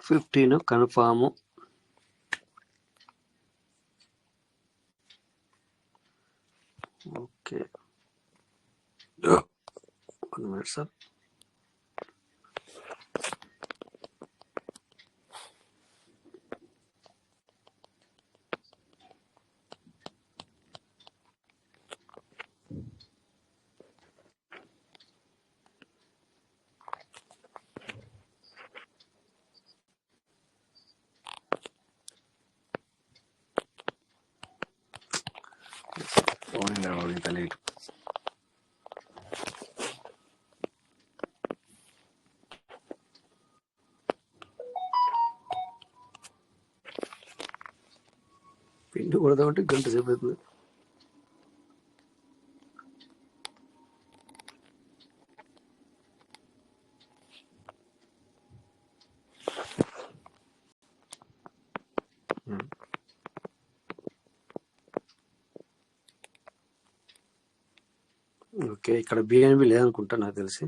15 confirm. Okay, 1 minute sir. ఇంత late. పిండి కొడదామంటే గంట సేపు అవుతుంది. ఓకే, ఇక్కడ బిఎన్బి లేదనుకుంటా, నాకు తెలిసి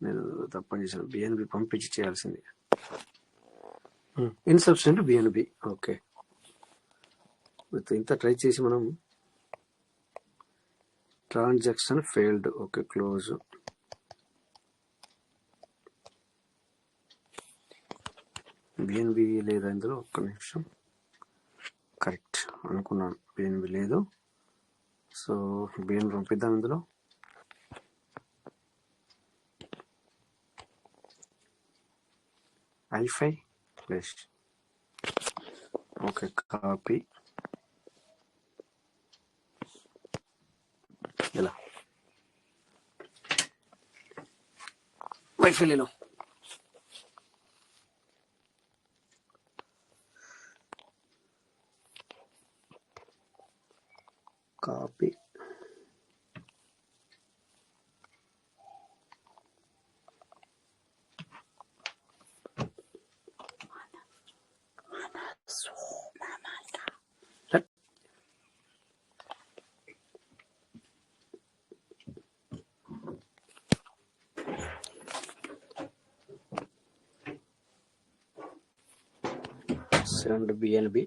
నేను తప్పని చేశాను. బిఎన్బి పంపించి చేయాల్సింది. Insufficient BNB. ఓకే, ఇంత ట్రై చేసి మనం transaction failed. Okay, close. BNB లేదా ఇందులో? ఒక్క నిమిషం, కరెక్ట్ అనుకున్నాను, బిఎన్బి లేదు. సో బిఎన్బి పంపిద్దాం ఇందులో. ఐఫై ప్లస్. Okay, copy. ఇలా వైఫై లేను. Copy. Send BNB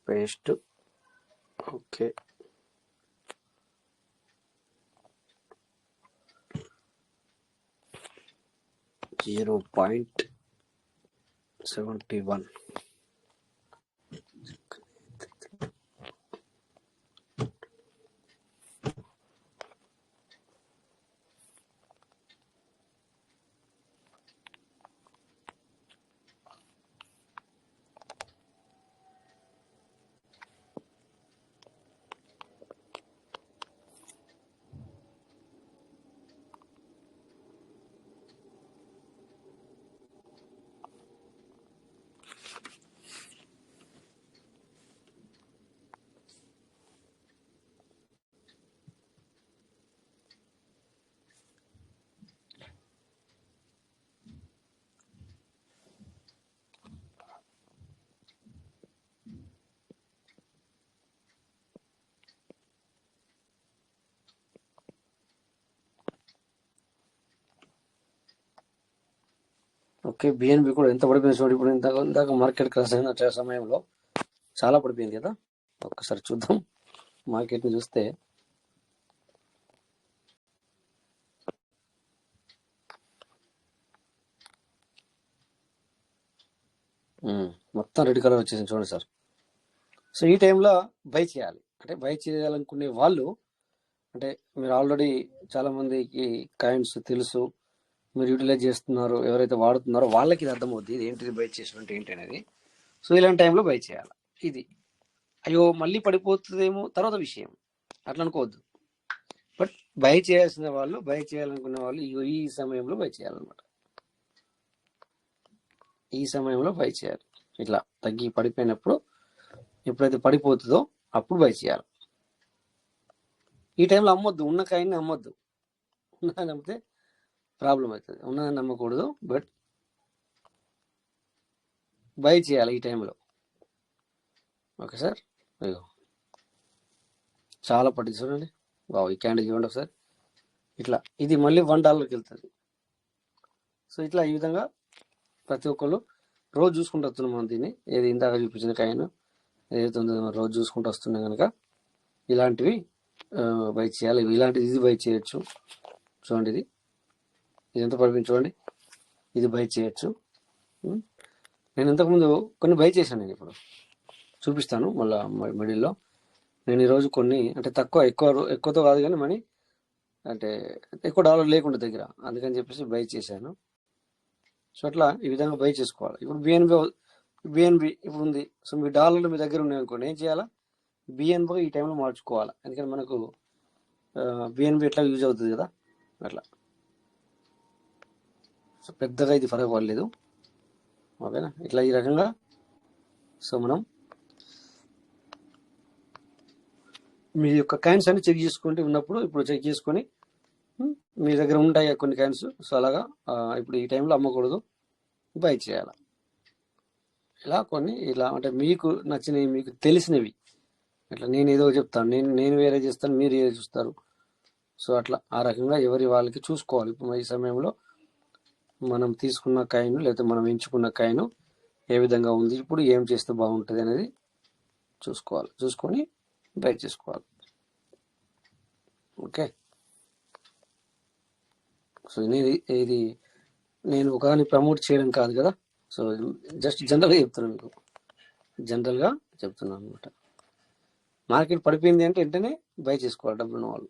paste. Okay, $0.71. Okay, BNB కూడా ఎంత పడిపోయింది చూడండి. ఇప్పుడు ఇందాక మార్కెట్ క్రాస్ అయిన సమయంలో చాలా పడిపోయింది కదా. ఒక్కసారి చూద్దాం మార్కెట్ని చూస్తే. మొత్తం రెడ్ కలర్ వచ్చేసింది చూడండి సార్. సో ఈ టైంలో బై చేయాలి. అంటే బై చేయాలనుకునే వాళ్ళు, అంటే మీరు ఆల్రెడీ చాలా మందికి కాయిన్స్ తెలుసు, మీరు యూటిలైజ్ చేస్తున్నారు, ఎవరైతే వాడుతున్నారో వాళ్ళకి ఇది అర్థమవుద్ది ఇది ఏంటిది బై చేసినట్టు ఏంటి అనేది. సో ఇలాంటి టైంలో బై చేయాలి. ఇది అయ్యో మళ్ళీ పడిపోతుందేమో తర్వాత విషయం, అట్లా అనుకోవద్దు. బట్ బై చేయాల్సిన వాళ్ళు, బై చేయాలనుకునే వాళ్ళు ఈ సమయంలో బై చేయాలన్నమాట. ఈ సమయంలో బై చేయాలి. ఇట్లా తగ్గి పడిపోయినప్పుడు, ఎప్పుడైతే పడిపోతుందో అప్పుడు బై చేయాలి. ఈ టైంలో అమ్మొద్దు, ఉన్న కాయిన్ని అమ్మొద్దు. ఉన్నదాన్ని నమ్మితే ప్రాబ్లం అవుతుంది, ఉన్నదాన్ని నమ్మకూడదు. బట్ బై చేయాలి ఈ టైంలో. ఓకే సార్, అయ్యో చాలా పట్టింది చూడండి. బాబు ఈ క్యాండిల్ చూడండి ఒకసారి. ఇట్లా ఇది మళ్ళీ $1కి వెళ్తుంది. సో ఇట్లా ఈ విధంగా ప్రతి ఒక్కళ్ళు రోజు చూసుకుంటూ వస్తున్నాం మనం దీన్ని. ఏది ఇందాక చూపించిన కాయను ఏదైతే ఉందో మనం రోజు చూసుకుంటూ వస్తున్నాం కనుక ఇలాంటివి బై చేయాలి. ఇలాంటిది ఇది బై చేయొచ్చు. చూడండి ఇది ఎంత పడిపోయింది చూడండి, ఇది బై చేయొచ్చు. నేను ఇంతకుముందు కొన్ని బై చేశాను, నేను ఇప్పుడు చూపిస్తాను మళ్ళీ మిడిల్లో. నేను ఈరోజు కొన్ని అంటే ఎక్కువతో కాదు కానీ మనీ అంటే ఎక్కువ డాలర్ లేకుండా దగ్గర, అందుకని చెప్పేసి బై చేశాను. సో అట్లా ఈ విధంగా బై చేసుకోవాలి. ఇప్పుడు బిఎన్బి ఇప్పుడు ఉంది. సో మీ డాలర్లు మీ దగ్గర ఉన్నాయి అనుకోండి, ఏం చేయాలా, బిఎన్బి ఈ టైంలో మార్చుకోవాలి. ఎందుకంటే మనకు బిఎన్బి ఎట్లా యూజ్ అవుతుంది కదా అట్లా. సో పెద్దగా ఇది ఫరక్ పడలేదు, ఓకేనా. ఇట్లా ఈ రకంగా సో మనం మీ యొక్క కాయిన్స్ అన్ని చెక్ చేసుకుంటే ఉన్నప్పుడు ఇప్పుడు చెక్ చేసుకొని మీ దగ్గర ఉంటాయి కొన్ని కాయిన్స్. సో అలాగా ఇప్పుడు ఈ టైంలో అమ్మకూడదు, బై చేయాలి. ఇలా కొన్ని ఇలా అంటే మీకు నచ్చినవి, మీకు తెలిసినవి. ఇట్లా నేను ఏదో చెప్తాను, నేను వేరే చేస్తాను, మీరు ఏదో చూస్తారు. సో అట్లా ఆ రకంగా ఎవరి వాళ్ళకి చూసుకోవాలి. ఇప్పుడు ఈ సమయంలో మనం తీసుకున్న కాయిన్ లేకపోతే మనం ఎంచుకున్న కాయిన్ ఏ విధంగా ఉంది, ఇప్పుడు ఏం చేస్తే బాగుంటుంది అనేది చూసుకోవాలి. చూసుకొని బై చేసుకోవాలి. ఓకే. సో ఇది నేను ఒకదాన్ని ప్రమోట్ చేయడం కాదు కదా. సో జస్ట్ జనరల్గా చెప్తున్నాను, మీకు జనరల్గా చెప్తున్నాను అనమాట. మార్కెట్ పడిపోయింది అంటే వెంటనే బై చేసుకోవాలి. డబ్బులు ఉన్న వాళ్ళు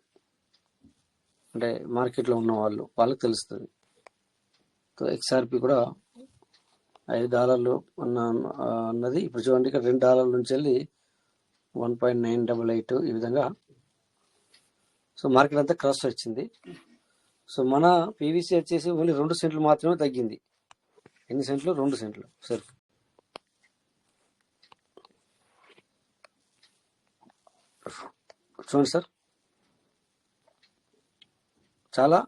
అంటే మార్కెట్లో ఉన్న వాళ్ళకి తెలుస్తుంది. సో XRP కూడా $5 అన్నది ఇప్పుడు చూడండి, ఇక్కడ $2 నుంచి వెళ్ళి 1.988 ఈ విధంగా. సో మార్కెట్ అంతా క్రాస్ వచ్చింది. సో మన పీవీసీ వచ్చేసి ఓన్లీ 2 సెంట్లు మాత్రమే తగ్గింది. ఎన్ని సెంట్లు? 2 సెంట్లు సార్. చూడండి సార్, చాలా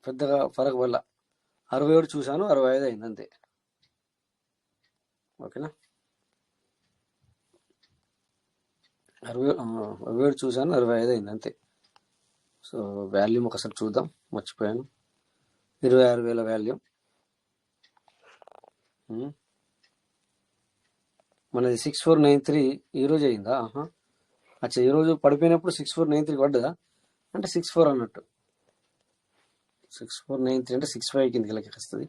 పెద్దగా ఫరక్ వల్ల 67 చూశాను, 65 అయింది అంతే. ఓకేనా, 67 చూశాను, 65 అయింది అంతే. సో వాల్యూమ్ ఒకసారి చూద్దాం, మర్చిపోయాను. 26,000 వాల్యూమ్. మనది 6493 ఈరోజు అయిందా? అచ్చా, ఈరోజు పడిపోయినప్పుడు 6493 పడ్డదా అంటే 64 అన్నట్టు. 6493 అంటే 65 కిందకి లెక్క వస్తుంది.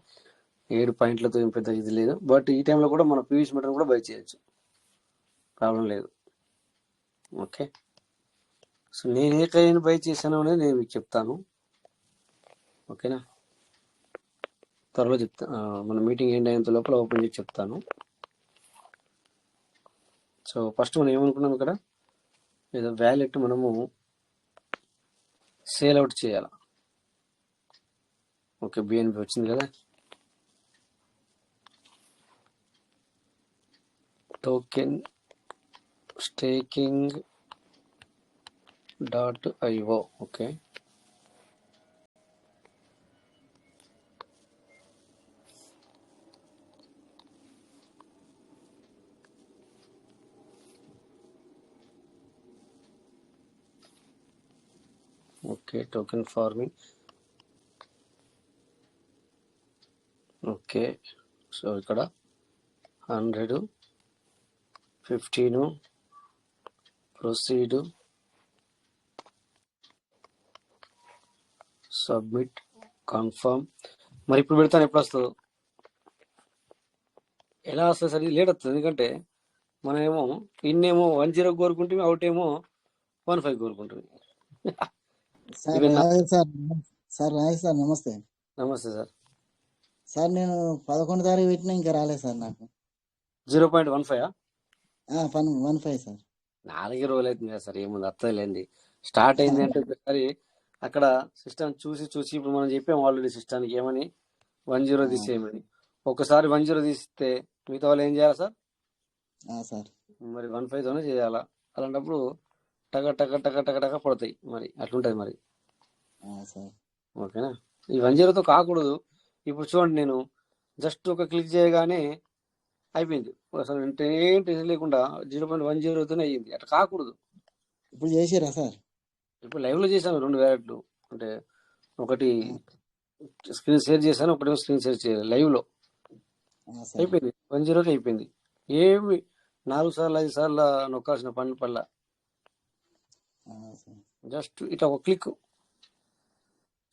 7 పాయింట్లతో ఏం పెద్ద ఇది లేదు. బట్ ఈ టైంలో కూడా మన పీవీసీ మీటర్ కూడా బై చేయొచ్చు, ప్రాబ్లం లేదు. ఓకే. సో నేను ఏ కాయిన్ బై చేశాను అనేది నేను మీకు చెప్తాను, ఓకేనా. త్వరలో చెప్తాను, మన మీటింగ్ ఎండ్ అయినంత లోపల ఓపెన్ చేసి చెప్తాను. సో ఫస్ట్ మనం ఏమనుకున్నాం, ఇక్కడ ఏదో వ్యాలెట్ మనము సేల్ అవుట్ చేయాలి. ఓకే, బిఎన్బి వచ్చింది కదా. Token staking .io. Okay, okay token farming. Okay, so ఇక్కడ 100, 15 ప్రొసీడ్, సబ్మిట్, కన్ఫర్మ్. మరి ఇప్పుడు పెడతాను, ఎప్పుడు వస్తుందో ఎలా వస్తుంది సార్? ఇది లేట్ వస్తుంది, ఎందుకంటే మనమేమో ఇన్నేమో 10 కోరుకుంటుంది, అవుట్ ఏమో 15 కోరుకుంటుంది. సార్ సార్ నమస్తే. నమస్తే సార్. సార్ నేను 11 తారీఖు పెట్టినా ఇంకా రాలేదు సార్ నాకు. 0.15 15 సార్. 4 రోజులు అవుతుంది కదా సార్, ఏముంది అత్తలేండి. స్టార్ట్ అయింది అంటే ఒకసారి అక్కడ సిస్టమ్ చూసి ఇప్పుడు మనం చెప్పాము ఆల్రెడీ సిస్టమ్కి ఏమని 10 తీసేయమని. ఒకసారి 10 తీస్తే మిగతా వాళ్ళు ఏం చేయాలి సార్? మరి 15తోనే చేయాలా. అలాంటప్పుడు టక టక టక టక టక పడతాయి, మరి అట్లుంటది మరి. ఓకేనా, ఈ 10తో కాకూడదు. ఇప్పుడు చూడండి, నేను జస్ట్ ఒక క్లిక్ చేయగానే అయిపోయింది. అసలు ఏం టెన్షన్ లేకుండా 0.10తోనే అయ్యింది. అట్లా కాకూడదు. ఇప్పుడు చేసారా సార్? ఇప్పుడు లైవ్ లో చేశాను 2 వ్యాలెట్లు. అంటే ఒకటి స్క్రీన్ షేర్ చేశాను, ఒకటి స్క్రీన్ షేర్ చేయాలి లైవ్ లో. సార్. అయిపోయింది, 1 0కి అయిపోయింది. ఏమి 4 సార్లు 5 సార్లు నొక్కాల్సిన పని పల్ల. సార్. జస్ట్ ఇట్లా ఒక క్లిక్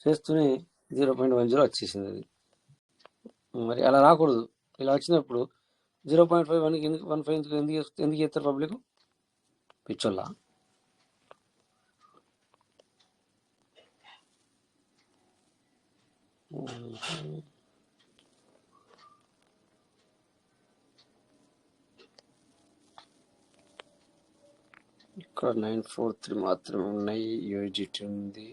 చేస్తూనే 0.10 వచ్చేసింది అది. మరి అలా రాకూడదు. ఇలా వచ్చినప్పుడు 0.5 ఎందుకు 1.5 ఎందుకు చేస్తారు పబ్లిక్? పిచ్చోళ్ళ. ఇక్కడ 943 మాత్రమే ఉన్నాయి. యూజిటీ ఉంది,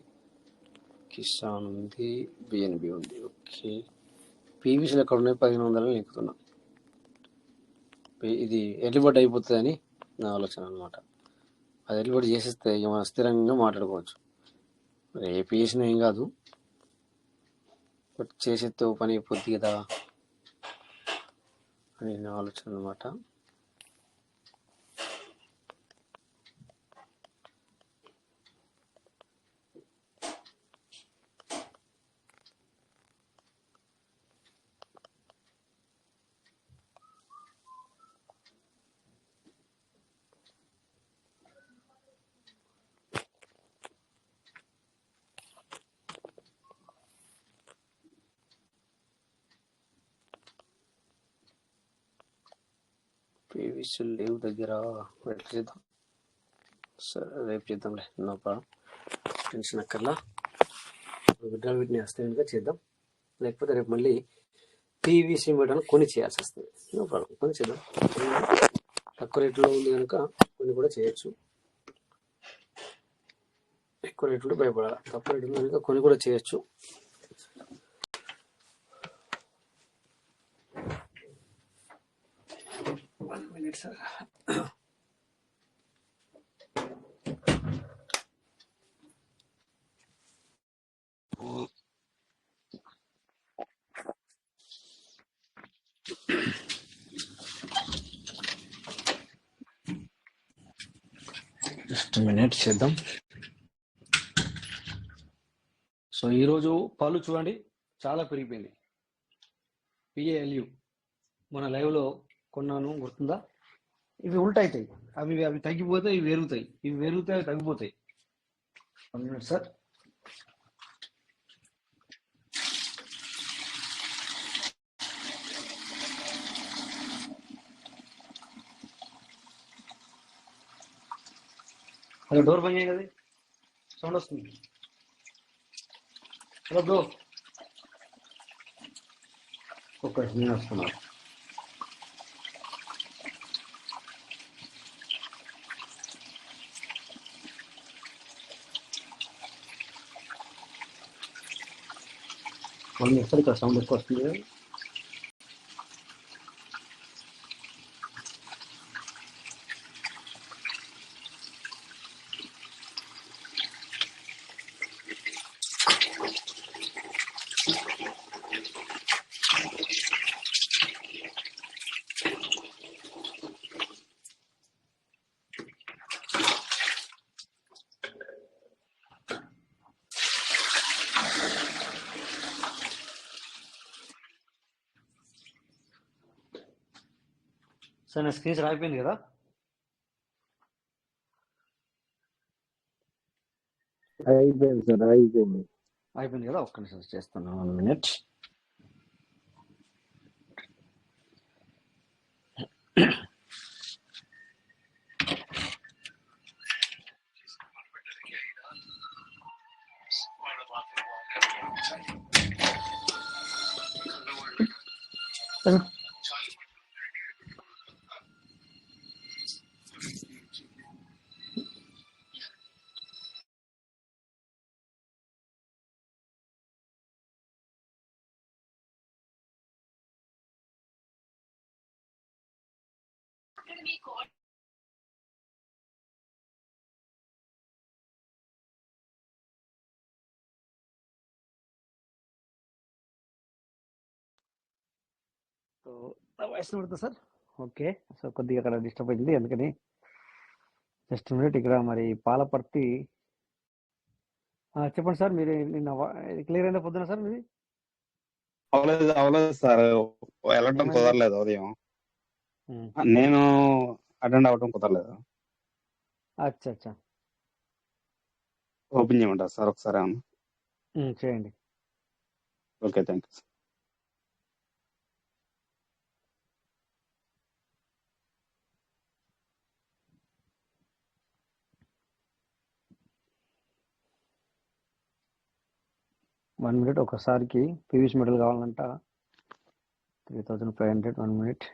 కిసాన్ ఉంది, బిఎన్బి ఉంది. ఓకే, పీవీసీలు ఎక్కడ ఉన్నాయి? 1500 ఎక్కుతున్నా. ఇది ఎర్లీబర్డ్ అయిపోతుందని నా ఆలోచన అనమాట. అది ఎర్లీబర్డ్ చేసేస్తే ఇక మనం స్థిరంగా మాట్లాడుకోవచ్చు. ఏ పీవీసీని ఏం కాదు, బట్ చేసేస్తే ఓ పని అయిపోద్ది కదా అని నా ఆలోచన అనమాట. పీవీసీలు లేవు దగ్గర, ఎట్లా చేద్దాం? సరే రేపు చేద్దాంలే, నో ప్రాబ్లం, టెన్షన్ అక్కర్లా. విడ్రాల్ వీటిని అస్తంగా చేద్దాం, లేకపోతే రేపు మళ్ళీ పీవీసీ మీటర్ కొని చేయాల్సి వస్తుంది. నో ప్రాబ్లం, కొని చేద్దాం. తక్కువ రేట్లో ఉంది కనుక కొన్ని కూడా చేయొచ్చు. ఎక్కువ రేటు ఉంటే భయపడాలి, తక్కువ రేటు ఉంది కనుక కొన్ని కూడా చేయొచ్చు. One minute, sir. Just minute చేద్దాం. సో ఈరోజు పాలు చూడండి చాలా పెరిగిపోయింది. పిఏఎల్యు మన లైవ్లో కొన్నాను, గుర్తుందా? ఇవి ఉల్టా అవుతాయి, అవి తగ్గిపోతాయి, ఇవి పెరుగుతాయి, ఇవి పెరుగుతాయి, అవి తగ్గిపోతాయి. 1 minute, సార్. హలో, డోర్ బంద్ చేయ కదా, సౌండ్ వస్తుంది. హలో బ్రో, ఒక్క నేను వస్తున్నాను. వాళ్ళు ఎక్కడ ఇక్కడ సౌండ్ ఎక్కువ వస్తుంది కదా. సార్ నా స్క్రీన్ అయిపోయింది కదా? అయిపోయింది సార్, అయిపోయింది. అయిపోయింది కదా, ఒక్క నిమిషం చేస్తాను. 1 minute. సో వాయిస్ పడుతుంది సార్. ఓకే, సో కొద్దిగా అక్కడ డిస్టర్బ్ అయింది, అందుకని జస్ట్ మినిట్. ఇక్కడ మరి పాలపర్తి చెప్పండి సార్. మీరు నిన్న క్లియర్ అయిన పొద్దున సార్ మీది? అవ్వలేదు సార్. వెళ్ళడం ఏమైంది? కుదరలేదు ఉదయం. ఉమ్, నేను అటెండ్ అవ్వడం కుదరలేదు. అచ్చా అచ్చా. ఓపెన్ చేయమంటారు సార్ ఒకసారి ఏమన్నా? చేయండి. Okay, thank you sir. One minute. ఒకసారికి పీవీసీ మెటల్ కావాలంట 3500. 1 మినిట్.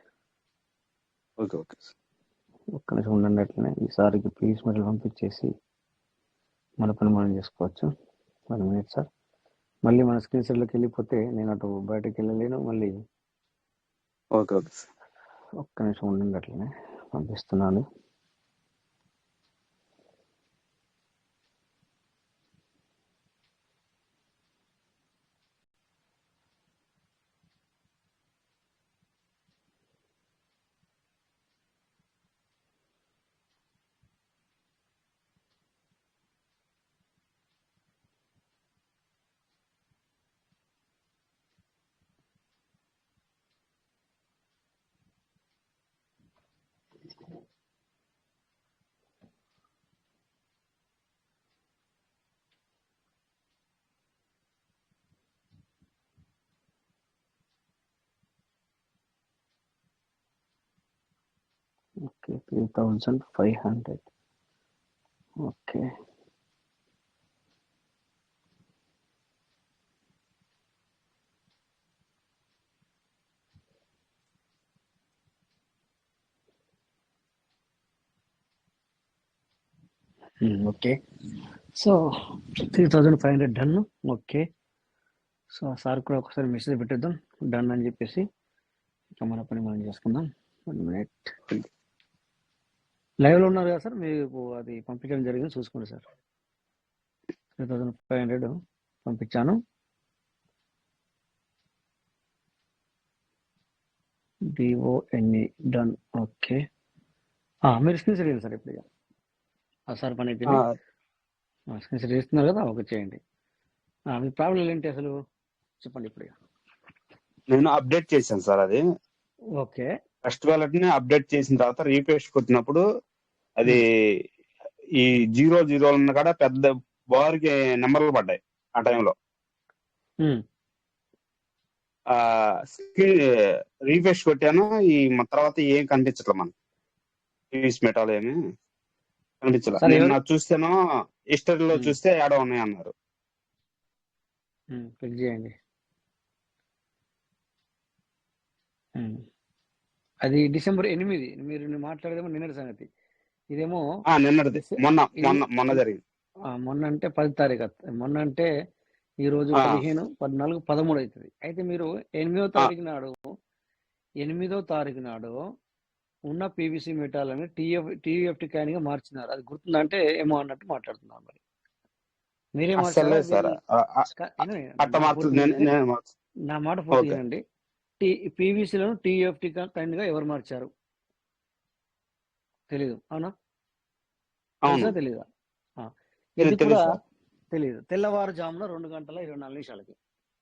Okay okay sir. ఒక్క నిమిషం ఉండండి. అట్లనే ఈసారికి పీవీసీ మెటల్ పంపించేసి మన పని మనం చేసుకోవచ్చు. 1 మినిట్ సార్. మళ్ళీ మన స్క్రీన్ షాట్లోకి వెళ్ళిపోతే నేను అటు బయటకు వెళ్ళలేను. మళ్ళీ ఓకే ఓకే సార్. ఒక్క నిమిషం ఉండండి. అట్లనే పంపిస్తున్నాను. Okay, 3500. Okay, okay. So 3500 done. Okay. So ఆ సార్ కూడా ఒకసారి మెసేజ్ పెట్టేద్దాం, డన్ అని చెప్పేసి. ఇంకా మన పని మనం చేసుకుందాం. 1 మినిట్. లైవ్లో ఉన్నారు కదా సార్? మీకు అది పంపించడం జరిగింది, చూసుకోండి సార్. 3500 పంపించాను. DONE done. ఓకే. మీరు స్క్రీన్ షాట్ సార్. ఇప్పుడు ఆ సార్ పని అయిపోయింది. స్క్రీన్ షాట్ ఇస్తున్నారు కదా, ఓకే చేయండి. మీ ప్రాబ్లం ఏంటి అసలు చెప్పండి ఇప్పుడు. నేను అప్డేట్ చేశాను సార్. అది ఓకే. ఫస్ట్ వ్యాలెట్ ని అప్డేట్ చేసిన తర్వాత రీఫ్రెష్ కొట్టినప్పుడు అది ఈ 00 ఉన్న కాడ పెద్ద బార్కి నెంబర్లు పడ్డాయి ఆ టైంలో. రీఫ్రెష్ కొట్టాను. ఈ తర్వాత ఏం కనిపించట్లేదు మనకి. పీవీసీ మెటల్ ఏమి కనిపించలే. సరే, నిన్న చూస్తేనో హిస్టరీలో చూస్తే ఏడో ఉన్నాయి అన్నారు. క్లిక్ చేయండి. అది December 8. మీరు మాట్లాడేదేమో నిన్నటి సంగతి. ఇదేమో నిన్నటిది. మొన్న జరిగింది. మొన్న అంటే 10 తారీఖు. మొన్న అంటే ఈ రోజు 15, 14, 13 అవుతుంది. అయితే మీరు 8వ తారీఖు నాడు ఉన్న పీవీసీ మెటల్ అని TFT కాయిన్ గా మార్చినారు. అది గుర్తుందంటే ఏమో అన్నట్టు మాట్లాడుతున్నారు. మరి మీరే మార్చారా? సార్ నా మాట పూర్తి చేయండి. పీవీసీలను TFT కాయిన్ గా ఎవరు మార్చారు? తెలీదు, అవునా? తెలుసా తెలీదా? ఇది కూడా తెలీదు. తెల్లవారుజామున 2:24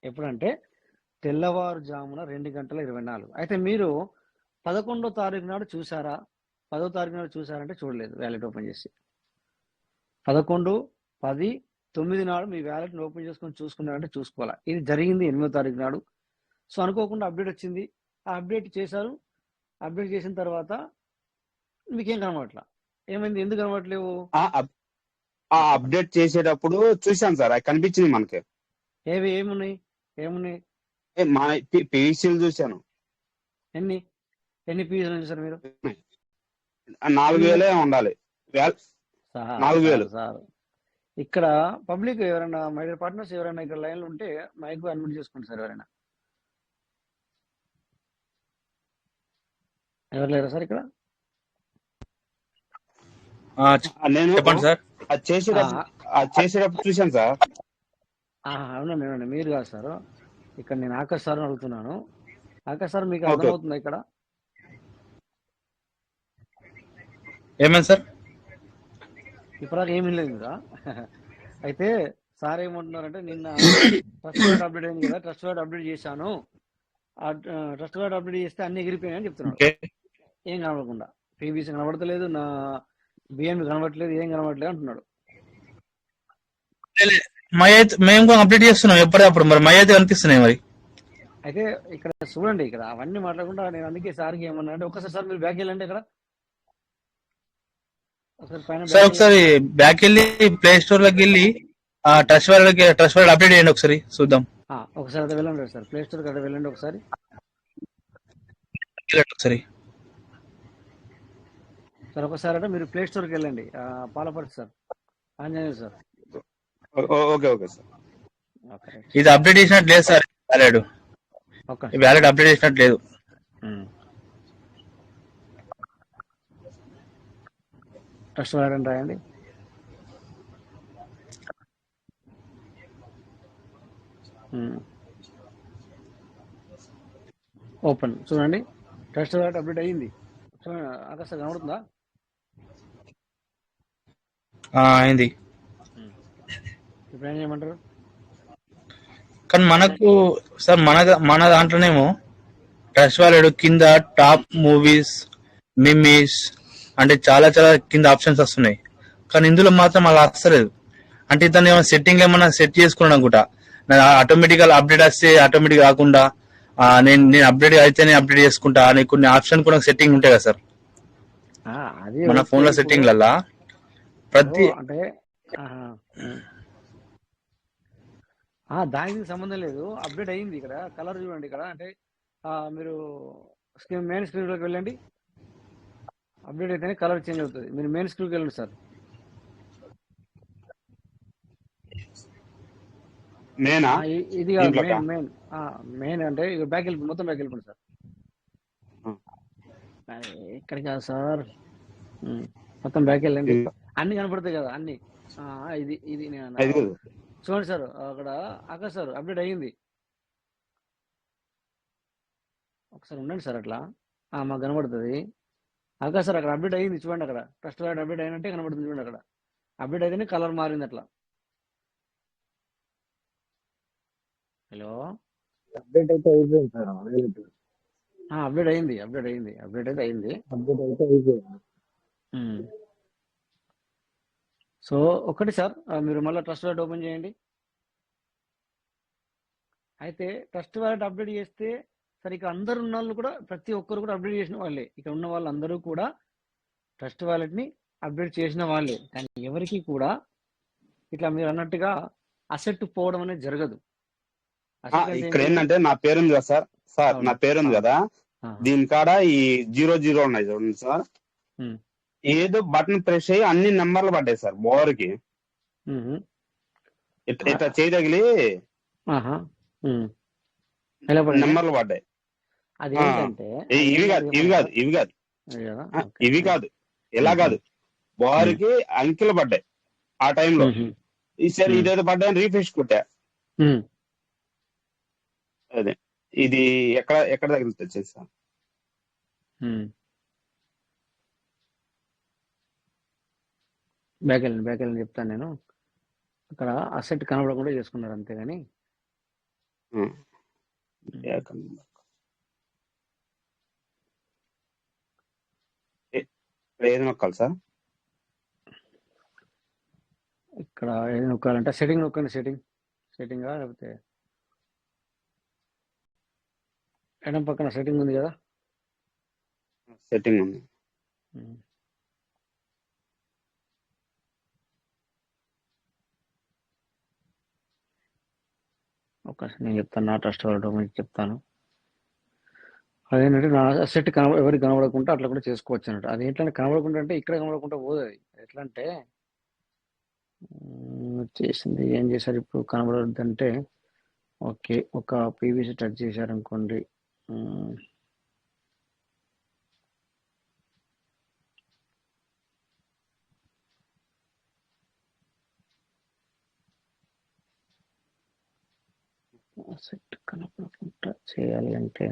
ఎప్పుడంటే తెల్లవారుజామున 2:24. అయితే మీరు 11వ తారీఖు నాడు చూసారా? 10వ తారీఖు నాడు చూసారంటే చూడలేదు. వ్యాలెట్ ఓపెన్ చేసి 11, 10, 9 నాడు మీ వ్యాలెట్ని ఓపెన్ చేసుకొని చూసుకున్నారంటే చూసుకోవాలా. ఇది జరిగింది 8వ తారీఖు నాడు. సో అనుకోకుండా అప్డేట్ వచ్చింది. ఆ అప్డేట్ చేశారు. అప్డేట్ చేసిన తర్వాత మీకేం కనబడట్లా. ఏమైంది? ఎందుకు కనబడట్లేవు? అప్డేట్ చేసేటప్పుడు చూసాను సార్, అది కనిపించింది మనకి. ఏమున్నాయి? మా పీవీసీలు చూశాను. ఎన్ని పీవీసీలు చూసారు మీరు? 4000 ఉండాలి. 4000 సార్. ఇక్కడ పబ్లిక్ ఎవరైనా, మై డియర్ పార్ట్నర్స్ ఎవరైనా ఇక్కడ లైన్లో ఉంటే మైక్ అన్మ్యూట్ చేసుకోండి సార్. ఎవరైనా ఎవరు లేరా సార్ ఇక్కడ? నేను చెప్పండి సార్. అది చేసేటప్పుడు చూశాను సార్. అవునండి, మీరు కాదు సార్. ఇక్కడ నేను ఆకాష్ సార్ అడుగుతున్నాను. ఆకాష్ సార్, మీకు అర్థమవుతుందా ఇక్కడ? ఏమైంది సార్? ఇప్పుడు ఏమీ లేదు కదా. అయితే సార్ ఏమంటున్నారంటే నిన్న ట్రస్ట్ వార్డ్ అప్డేట్ అయింది కదా, ట్రస్ట్ వార్డ్ అప్డేట్ చేశాను, ఆ ట్రస్ట్ వార్డ్ అప్డేట్ చేస్తే అన్ని ఎగిరిపోయాయని చెప్తున్నాడు. ఓకే ఏం కనబడకుండా పీబీసీ కనబడతలేదు, నా బిఎంబి కనబడట్లేదు, ఏం కనబడట్లేదు అంటున్నాడు. మై అయితే మేము కూడా అప్డేట్ చేస్తున్నాం ఎప్పటికప్పుడు, మరి మై అయితే కనిపిస్తున్నాయి మరి. అయితే ఇక్కడ చూడండి, ఇక్కడ అవన్నీ మాట్లాడకుండా నేను అందుకే సార్కి ఏమన్నా అంటే ఒకసారి సార్ మీరు బ్యాక్ వెళ్ళండి, ఇక్కడ ఒకసారి పైన సార్ ఒకసారి బ్యాక్ వెళ్ళి ప్లే స్టోర్ లోకి వెళ్ళి ట్రస్ట్ వార్డ్ అప్డేట్ చేయండి ఒకసారి చూద్దాం. ఒకసారి అయితే వెళ్ళండి సార్, ప్లే స్టోర్కి అయితే వెళ్ళండి ఒకసారి. ఒకసారి సార్ ఒకసారి అంటే మీరు ప్లే స్టోర్కి వెళ్ళండి, Palaparthi sir, Anjaneya sir. Okay okay sir. Okay ఇది అప్డేట్ చేసినట్టు లేదు sir, valid okay valid update చేసినట్టు లేదు. ట్రస్ట్ వార్డ్ అని రాయండి. ఓపెన్ చూడండి, ట్రస్ట్ వార్డ్ అప్డేట్ అయ్యింది. చూడండి ఆకాశం కనబడుతుందా? అయింది. ఇప్పుడు ఏం చేయమంటారు? కానీ మనకు సార్ మన దాంట్లోనేమో ట్రస్ట్ వార్డ్ కింద టాప్ మూవీస్, మిమీస్ అంటే చాలా చాలా కింద ఆప్షన్స్ వస్తున్నాయి. కానీ ఇందులో మాత్రం అలా వస్తలేదు. అంటే ఇతను ఏమైనా సెట్టింగ్ ఏమైనా సెట్ చేసుకున్నాను అనుకుంటా, ఆటోమేటిక్ అప్డేట్ వస్తే ఆటోమేటిక్ కాకుండా నేను అప్డేట్ అయితేనే అప్డేట్ చేసుకుంటా అని కొన్ని ఆప్షన్ కూడా సెట్టింగ్ ఉంటాయి కదా సార్ మన ఫోన్ లో సెట్టింగ్ లల్లా ప్రతి అంటే దానికి సంబంధం లేదు, అప్డేట్ అయ్యింది. ఇక్కడ కలర్ చూడండి, ఇక్కడ అంటే మీరు మెయిన్ స్క్రీన్ లోకి వెళ్ళండి, అప్డేట్ అయితేనే కలర్ చేంజ్ అవుతుంది. మీరు మెయిన్ స్క్రీన్కి వెళ్ళండి సార్. ఇది కాదు మెయిన్ మెయిన్ అంటే ఇక బ్యాక్ వెళ్ళిపోయి మొత్తం బ్యాక్ వెళ్ళిపోండి సార్. ఇక్కడ కాదు సార్, మొత్తం బ్యాక్ వెళ్ళండి, అన్ని కనపడతాయి కదా అన్ని. ఇది ఇది నేను చూడండి సార్, అక్కడ ఆకాశ్ సార్ అప్డేట్ అయ్యింది. ఒకసారి ఉండండి సార్, అట్లా మాకు కనబడుతుంది. ఆకాశ్ సార్ అక్కడ అప్డేట్ అయ్యింది చూడండి, అక్కడ ట్రస్ట్ వార్డ్ అప్డేట్ అయినట్టే కనబడుతుంది చూడండి. అక్కడ అప్డేట్ అయితేనే కలర్ మారింది అట్లా. హలో అప్డేట్ అయితే అయిపోయింది సార్, అప్డేట్ అయింది, అప్డేట్ అయింది, అప్డేట్ అయితే అయింది. అప్డేట్ అయితే అయిపోయింది. సో ఒకటి సార్, మీరు మళ్ళీ ట్రస్ట్ వార్డ్ ఓపెన్ చేయండి. అయితే ట్రస్ట్ వార్డ్ అప్డేట్ చేస్తే సరే, ఇక్కడ అందరు ఉన్న వాళ్ళు కూడా ప్రతి ఒక్కరు కూడా అప్డేట్ చేసిన వాళ్ళే. ఇక్కడ ఉన్న వాళ్ళందరూ కూడా ట్రస్ట్ వాలెట్ని అప్డేట్ చేసిన వాళ్ళే. కానీ ఎవరికి కూడా ఇట్లా మీరు అన్నట్టుగా అసెట్ పోవడం అనేది జరగదు. ఇక్కడ ఏంటంటే నా పేరుంది కదా సార్, నా పేరుంది కదా, దీని కాడ ఈ 00 ఉన్నాయి చూడండి సార్, ఏదో బటన్ ప్రెస్ అయ్యి అన్ని నెంబర్లు పడ్డాయి సార్ బోర్కి, ఇట్లా చేయదగిలి నెంబర్లు పడ్డాయి. ఇవి కాదు ఇలా కాదు, బోర్కి అంకెలు పడ్డాయి ఆ టైంలో. ఈసారి ఇదేదో పడ్డాయని రీఫ్రెష్ కొట్టా, అదే ఇది ఎక్కడ తగిలితే వచ్చేసా. బ్యాక్ వెళ్ళండి చెప్తాను నేను. అక్కడ అసెట్ కనబడకుండా చేసుకున్నారు అంతేగాని. ఏది నొక్కాలి సార్? ఇక్కడ ఏది నొక్కాలంటే సెట్టింగ్ నొక్కండి. సెట్టింగ్ లేకపోతే ఎడం పక్కన సెట్టింగ్ ఉంది కదా, సెట్టింగ్ ఉంది. నేను చెప్తాను, నా ట్రస్ట్ వార్డ్ చెప్తాను. అదేంటంటే నా సెట్ ఎవరికి కనబడకుండా అట్లా కూడా చేసుకోవచ్చు అన్నట్టు. అది ఎట్లా కనబడకుండా అంటే ఇక్కడ కనబడకుండా పోదు. అది ఎట్లా అంటే చేసింది ఏం చేశారు ఇప్పుడు కనబడద్దంటే, ఓకే ఒక పీవీసీ టచ్ చేశారనుకోండి, సెట్ కనపడకుండా చేయాలి అంటే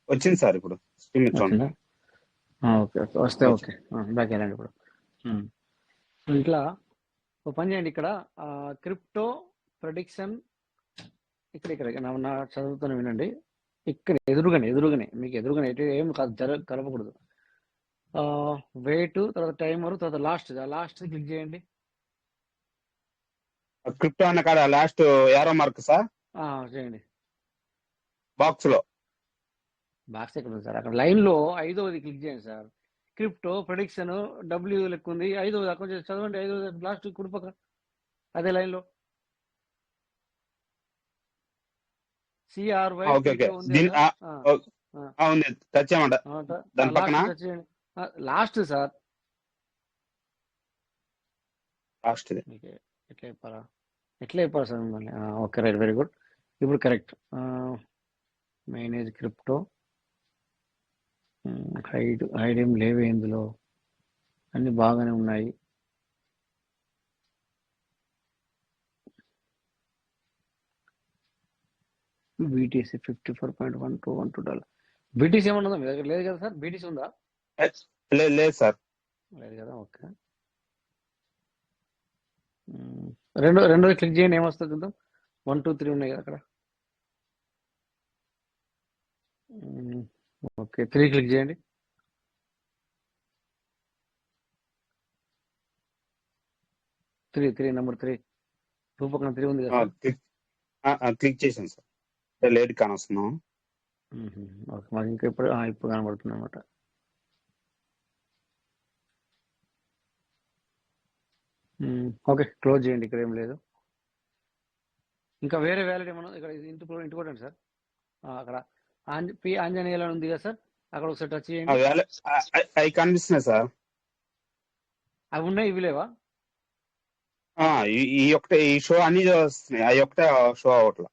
వచ్చింది సార్ ఇప్పుడు ఓకే వస్తే ఓకే బ్యాక్ వెళ్ళండి. ఇప్పుడు ఇట్లా ఓ పని చేయండి, ఇక్కడ క్రిప్టో ప్రెడిక్షన్ ఇక్కడ నా చదువుతాను వినండి. ఇక్కడ ఎదురుగానే మీకు ఎదురుగానే ఏం కాదు, కలపకూడదు. వెయిట్, తర్వాత టైమర్, తర్వాత లాస్ట్ క్లిక్ చేయండి. క్రిప్టో అన్న కాడ లాస్ట్ యారో మార్క్ సార్ చేయండి. బాక్స్ లో. బాక్స్ ఎక్కడ ఉంది సార్? అక్కడ లైన్ లో 5వది క్లిక్ చేయండి సార్. క్రిప్టో ప్రెడిక్షన్ డబ్ల్యూ లెక్క ఉంది, 5వది అక్కడ చదవండి. 5వది లాస్ట్ కుడిపక్క అదే లైన్ లో CRY ఓకే ఓకే ఉంది దీని కదా? ఉంది టచ్ చేయమంట దాని పక్కన లాస్ట్ చేయండి. లాస్ట్ సార్, లాస్ట్ ఎట్లా చెప్పారా సార్ మిమ్మల్ని? Okay, right, very good. ఇప్పుడు కరెక్ట్. మేనేజ్ క్రిప్టో, హైడ్ ఏం లేవు ఇందులో, అన్ని బాగానే ఉన్నాయి. బీటీసీ $54.12. బీటీసీ ఏమన్నా ఉందా మీ దగ్గర? లేదు కదా సార్? బీటీసీ ఉందా? లేదు సార్. లేదు కదా, ఓకే. రెండోది క్లిక్ చేయండి, ఏమొస్తుంది చూద్దాం. 1 2 3 ఉన్నాయి కదా అక్కడ. ఓకే, 3 క్లిక్ చేయండి. 3 నెంబర్ 3 రూపకం 3 ఉంది కదా సార్? క్లిక్ చేశాను సార్, లేట్ కానొస్తున్నాం. ఓకే, మాకు ఇంకా ఇప్పుడు కనబడుతుంది అనమాట. ఓకే, క్లోజ్ చేయండి, ఇక్కడ ఏం లేదు. ఇంకా వేరే వ్యాలిడ్ ఏమన్నా ఇక్కడ ఇంటికోటండి సార్. అక్కడ ఆంజనేయులు అని ఉంది కదా సార్, అక్కడ ఒకసారి టచ్ చేయండి. అవి కనిపిస్తున్నాయి సార్. అవి ఉన్నాయి, ఇవి లేవా? ఈ ఒకటే ఈ షో అన్ని వస్తున్నాయి, అవి ఒకటే షో అవట్లా.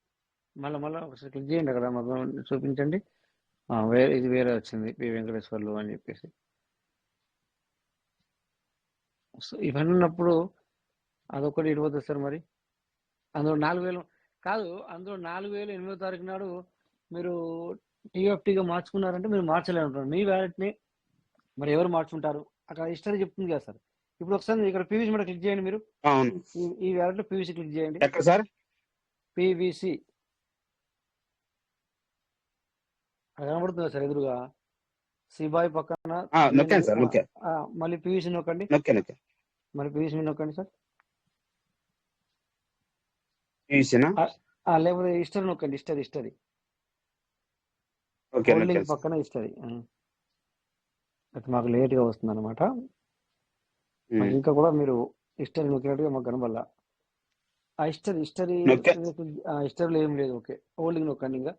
మళ్ళీ ఒకసారి క్లిక్ చేయండి, అక్కడ మాకు చూపించండి. ఇది వేరే వచ్చింది, పి వెంకటేశ్వర్లు అని చెప్పేసి. సో ఇవన్నీ ఉన్నప్పుడు అదొకటి ఇడిపోతుంది సార్. మరి అందులో 4,000 కాదు, అందులో 4,000 8వ నాడు మీరు టీఎఫ్టీగా మార్చుకున్నారంటే మీరు మార్చలేమంటారు మీ వ్యాలెట్ని. మరి ఎవరు మార్చుకుంటారు? అక్కడ హిస్టరీ చెప్తుంది కదా సార్. ఇప్పుడు ఒకసారి ఇక్కడ పీవీసీ మీద క్లిక్ చేయండి. మీరు ఈ వ్యాలెట్ లో పీవీసీ క్లిక్ చేయండి. ఎక్కడ సార్? పీవీసీ అది కనబడుతుంది సార్ ఎదురుగా, సిబాయ్ పక్కన. నొక్కాను సార్, మళ్ళీ పీవీసీ నొక్కండి. మళ్ళీ పీవీసీ నొక్కండి సార్. లేకపోతే హిస్టరీ నొక్కండి. హిస్టరీ హోల్డింగ్ పక్కన హిస్టరీ. మాకు లేట్గా వస్తుంది అనమాట. ఇంకా కూడా మీరు హిస్టరీ నొక్కినట్టుగా మాకు కనబడాల. ఆ హిస్టరీలో ఏం లేదు. ఓకే, హోల్డింగ్ నొక్కండి. ఇంకా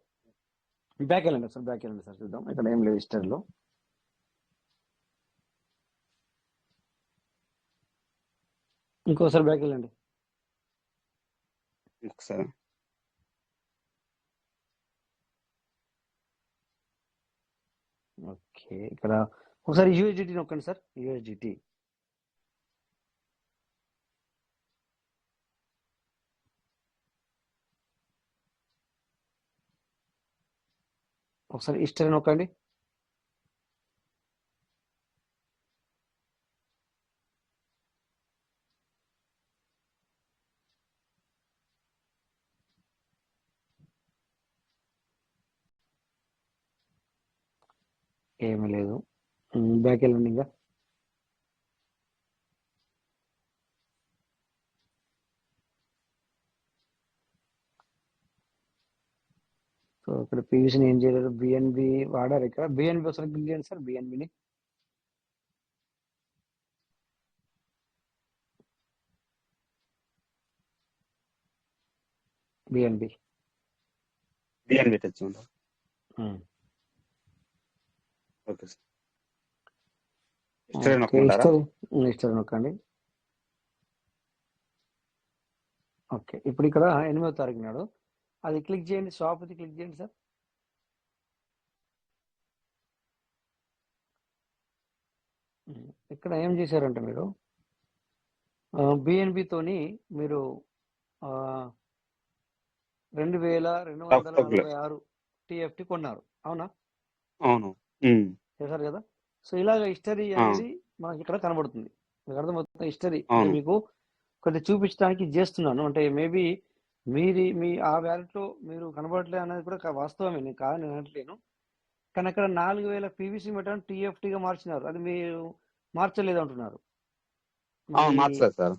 బ్యాక్ వెళ్ళండి సార్, చూద్దాం. ఇక్కడ ఏం లేదు హిస్టరీలో. ఇంకోసారి బ్యాక్ వెళ్ళండి. ఓకే, ఇక్కడ ఒకసారి యూఎస్డిటీ నొక్కండి సార్. యూఎస్డిటీ ఒకసారి హిస్టరీ నొక్కండి. ఏమీ లేదు. బ్యాక్ వెళ్ళండి. ఇంకా సో ఇక్కడ పీవీసీని ఏం చేయలేదు. బిఎన్బి వాడారు. ఇక్కడ బిఎన్బి ఒకసారి క్లిక్ చేయండి సార్. బిఎన్బిని టచ్ ఉందా? ఓకే సార్, హిస్టరీ నొక్కండి. ఓకే, ఇప్పుడు ఇక్కడ 8వ తారీఖు నాడు అది క్లిక్ చేయండి. షాప్ అది క్లిక్ చేయండి సార్. ఇక్కడ ఏం చేశారంటే మీరు బిఎన్బితోని మీరు 2,246 టీఎఫ్టీ కొన్నారు, అవునా? అవును, చేశారు కదా. సో ఇలాగ హిస్టరీ అనేది మనకి ఇక్కడ కనబడుతుంది. మీకు అర్థమవుతుంది హిస్టరీ. మీకు కొద్దిగా చూపించడానికి ఇది చేస్తున్నాను. అంటే మేబీ మీ ఆ వ్యాలెట్లో మీరు కనబడట్లేదు అనేది కూడా వాస్తవమే, నేను కాదని అనట్లేను. కానీ అక్కడ 4000 పీవీసీ మీటర్ టీఎఫ్టీగా మార్చినారు, అది మీరు మార్చలేదు అంటున్నారు. మరి మార్చలేదు సార్.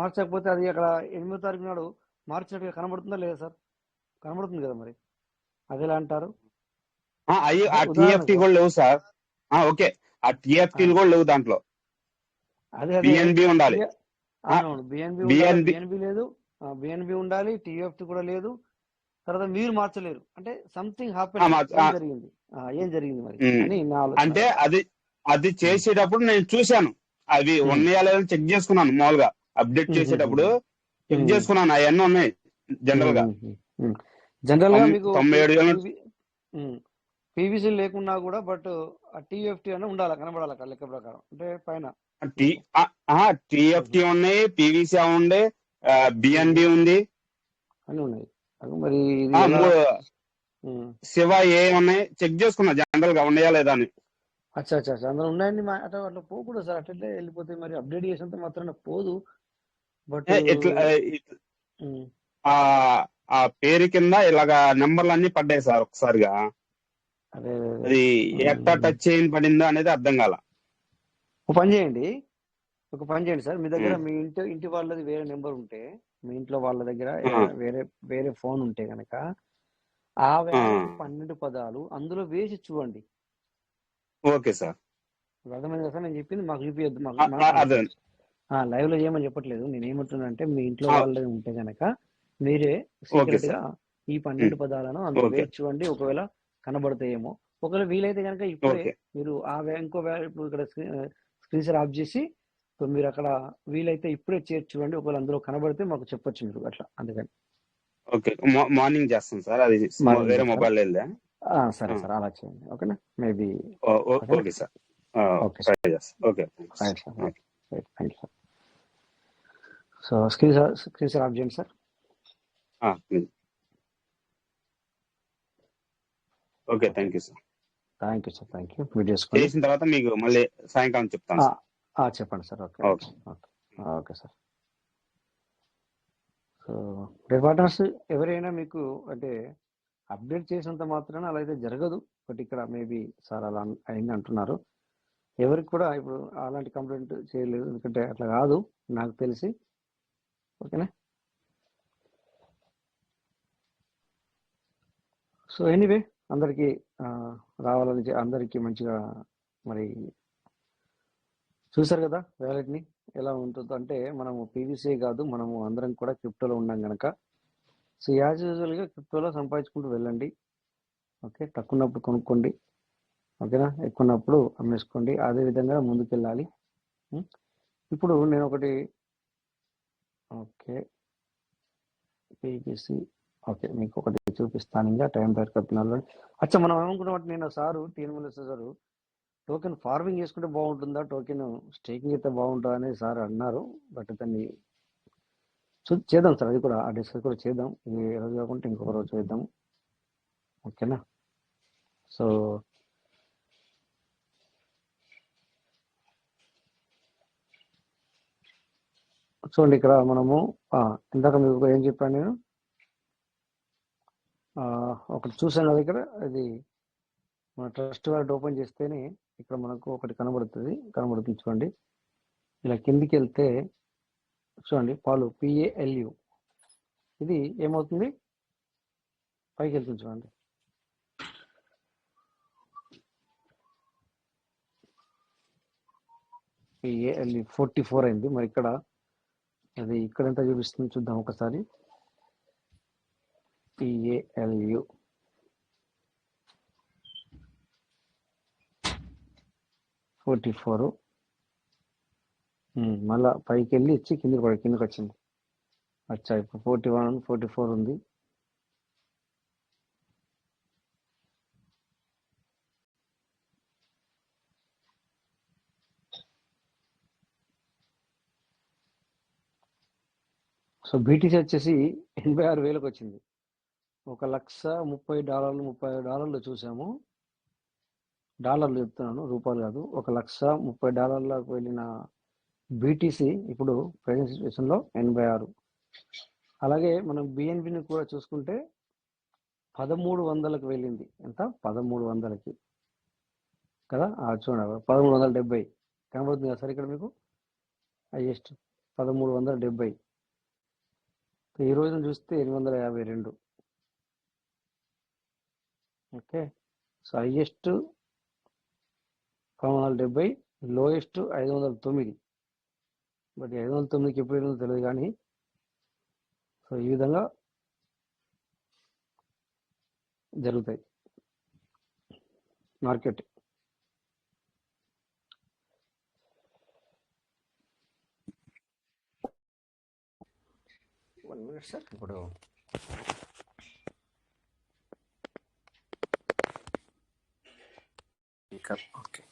మార్చకపోతే అది అక్కడ 8వ తారీఖు నాడు మార్చినట్టుగా కనబడుతుందా లేదా సార్? కనబడుతుంది కదా, మరి అది ఎలా అంటారు? అయ్యి ఆ అంటే టీఎఫ్టీ ఉదాహరణకు కూడా లేవు సార్. ఓకే, ఆ టీఎఫ్టీలు కూడా లేవు దాంట్లో. అదే బిఎన్బి ఉండాలి. అవునవును, బిఎన్బి ఉండాలి, బిఎన్బి బిఎన్బి లేదు, బిఎన్బి ఉండాలి, టీఎఫ్టీ కూడా లేదు. తర్వాత మీరు మార్చలేరు అంటే సంథింగ్ హ్యాపెన్, ఏం జరిగింది మరి అని నా ఆలోచన. అంటే అది చేసేటప్పుడు నేను చూశాను, అవి ఉన్నాయా లేదా చెక్ చేసుకున్నాను. మామూలుగా అప్డేట్ చేసేటప్పుడు చెక్ చేసుకున్నాను, అవన్నీ ఉన్నాయి. జనరల్ గా మీకు 97 పీవీసీ లేకున్నా కూడా బట్ టీఎఫ్టీ అని ఉండాలి, కనబడాలి అక్కడ లెక్క ప్రకారం. అంటే పైన టీఎఫ్టీ ఉన్నాయి, పీవీసీ ఉండే, బిఎన్బి ఉంది, అన్ని ఉన్నాయి. మరి శివ ఏ ఉన్నాయి చెక్ చేసుకున్నా జనరల్ గా ఉన్నాయా లేదా అని. అచ్చా అందులో ఉన్నాయండి. అట్లా పోకూడదు సార్, అట్లే వెళ్ళిపోతే మరి అప్డేట్ చేసినంత మాత్రాన పోదు. బట్ ఆ పేరు కింద ఇలాగా నెంబర్లు అన్ని పడ్డాయి సార్ ఒకసారిగా. అదే అది ఎట్లా టచ్ చేయని పడిందో అనేది అర్థం కాల. ఒక పని చేయండి సార్, మీ దగ్గర మీ ఇంటి వాళ్ళది వేరే నెంబర్ ఉంటే, మీ ఇంట్లో వాళ్ళ దగ్గర వేరే ఫోన్ ఉంటే కనుక ఆ 12 పదాలు అందులో వేసి చూడండి. ఓకే సార్, అర్థమైంది కదా సార్? నేను చెప్పింది మాకు చూపించద్దు, లైవ్ లో చేయమని చెప్పట్లేదు. నేను ఏమంటున్నా అంటే మీ ఇంట్లో వాళ్ళది ఉంటే కనుక మీరే సీక్రెట్ గా ఈ 12 పదాలను అందులో వేసి చూడండి, ఒకవేళ కనబడతాయేమో. ఒకవేళ వీలైతే కనుక ఇప్పుడే మీరు ఇంకో ఇప్పుడు ఇక్కడ స్క్రీన్ షాట్ ఆఫ్ చేసి మీరు అక్కడ వీలైతే ఇప్పుడే చేసి చూడండి, ఒకవేళ అందులో కనబడితే మాకు చెప్పొచ్చు మీరు అట్లా. అందుకని ఓకే, మార్నింగ్ చేస్తాం సార్, అది వేరే మొబైల్ లేదా? సరే సార్, అలా చేయండి. ఓకేనా? Maybe okay sir, okay okay thank you sir. So screenshot off చేయండి sir. Okay, thank you sir. Thank you. Video చేసిన తర్వాత మీకు మళ్ళీ సాయంకాలం చెప్తాను. చెప్పండి sir. Okay sir. So partners ఎవరైనా మీకు అంటే అప్డేట్ చేసినంత మాత్రాన అలా అయితే జరగదు. బట్ ఇక్కడ మేబీ సార్ అలా అయింది అంటున్నారు. ఎవరికి కూడా ఇప్పుడు అలాంటి కంప్లైంట్ చేయలేదు, ఎందుకంటే అట్లా కాదు నాకు తెలిసి. ఓకేనా? సో ఎనీవే, అందరికీ రావాలని అందరికీ మంచిగా మరి చూసారు కదా వ్యాలెట్ని ఎలా ఉంటుందో. అంటే మనము పీవీసీ కాదు, మనము అందరం కూడా క్రిప్టోలో ఉన్నాం కనుక. సో యాజ్ యూజువల్గా క్రిప్టోలో సంపాదించుకుంటూ వెళ్ళండి. ఓకే, తక్కువ ఉన్నప్పుడు కొనుక్కోండి, ఓకేనా? ఎక్కువ ఉన్నప్పుడు అమ్మేసుకోండి. అదే విధంగా ముందుకెళ్ళాలి. ఇప్పుడు నేను ఒకటి పీవీసీ మీకు ఒకటి చూపిస్తాను. ఇంకా టైం దొరకతున్నాను. అచ్చా, మనం ఏమనుకున్నాం, నేను సారు టీఎన్ఎల్ఎస్ సారు టోకెన్ ఫార్మింగ్ చేసుకుంటే బాగుంటుందా, టోకెన్ స్టేకింగ్ అయితే బాగుంటుందా అనేది సార్ అన్నారు. బట్ దాన్ని చేద్దాం సార్, అది కూడా ఆ డిస్కస్ కూడా చేద్దాం. ఈ రోజు కాకుండా ఇంకొక రోజు చేద్దాం. ఓకేనా? సో చూడండి, ఇక్కడ మనము ఇందాక మీకు ఏం చెప్పాను నేను, ఒకటి చూసాను కదా ఇక్కడ. అది మన ట్రస్ట్ వాలెట్ ఓపెన్ చేస్తేనే ఇక్కడ మనకు ఒకటి కనబడుతుంది. చూడండి, ఇలా కిందికి వెళ్తే చూడండి, PALU ఇది ఏమవుతుంది, పైకి వెళ్తుంది. చూడండి, PALU 44 అయింది. మరి ఇక్కడ అది ఇక్కడ ఎంత చూపిస్తుంది చూద్దాం ఒకసారి. PALU మళ్ళా పైకి వెళ్ళి ఇచ్చి కిందకి వచ్చింది. అచ్చా, ఇప్పుడు 41 44 ఉంది. సో బీటీసీ వచ్చేసి $86,000 వచ్చింది. $130,000 $35 చూసాము. డాలర్లు చెప్తున్నాను, రూపాయలు కాదు. $130,000 వెళ్ళిన బీటీసీ ఇప్పుడు ప్రజెంట్ సిచ్యువేషన్లో 86. అలాగే మనం బిఎన్బిని కూడా చూసుకుంటే 1300కి వెళ్ళింది. ఎంత? 1300కి కదా. చూడండి 1370 కనబడుతుంది కదా సార్ ఇక్కడ మీకు హైయెస్ట్ 1370. ఈ రోజున చూస్తే 852. Okay. So highest 1370, lowest 509. But 509కి ఎప్పుడు వెళ్ళిందో తెలియదు కానీ సో ఈ విధంగా జరుగుతాయి మార్కెట్. One minute sir. ఇప్పుడు ఓకే.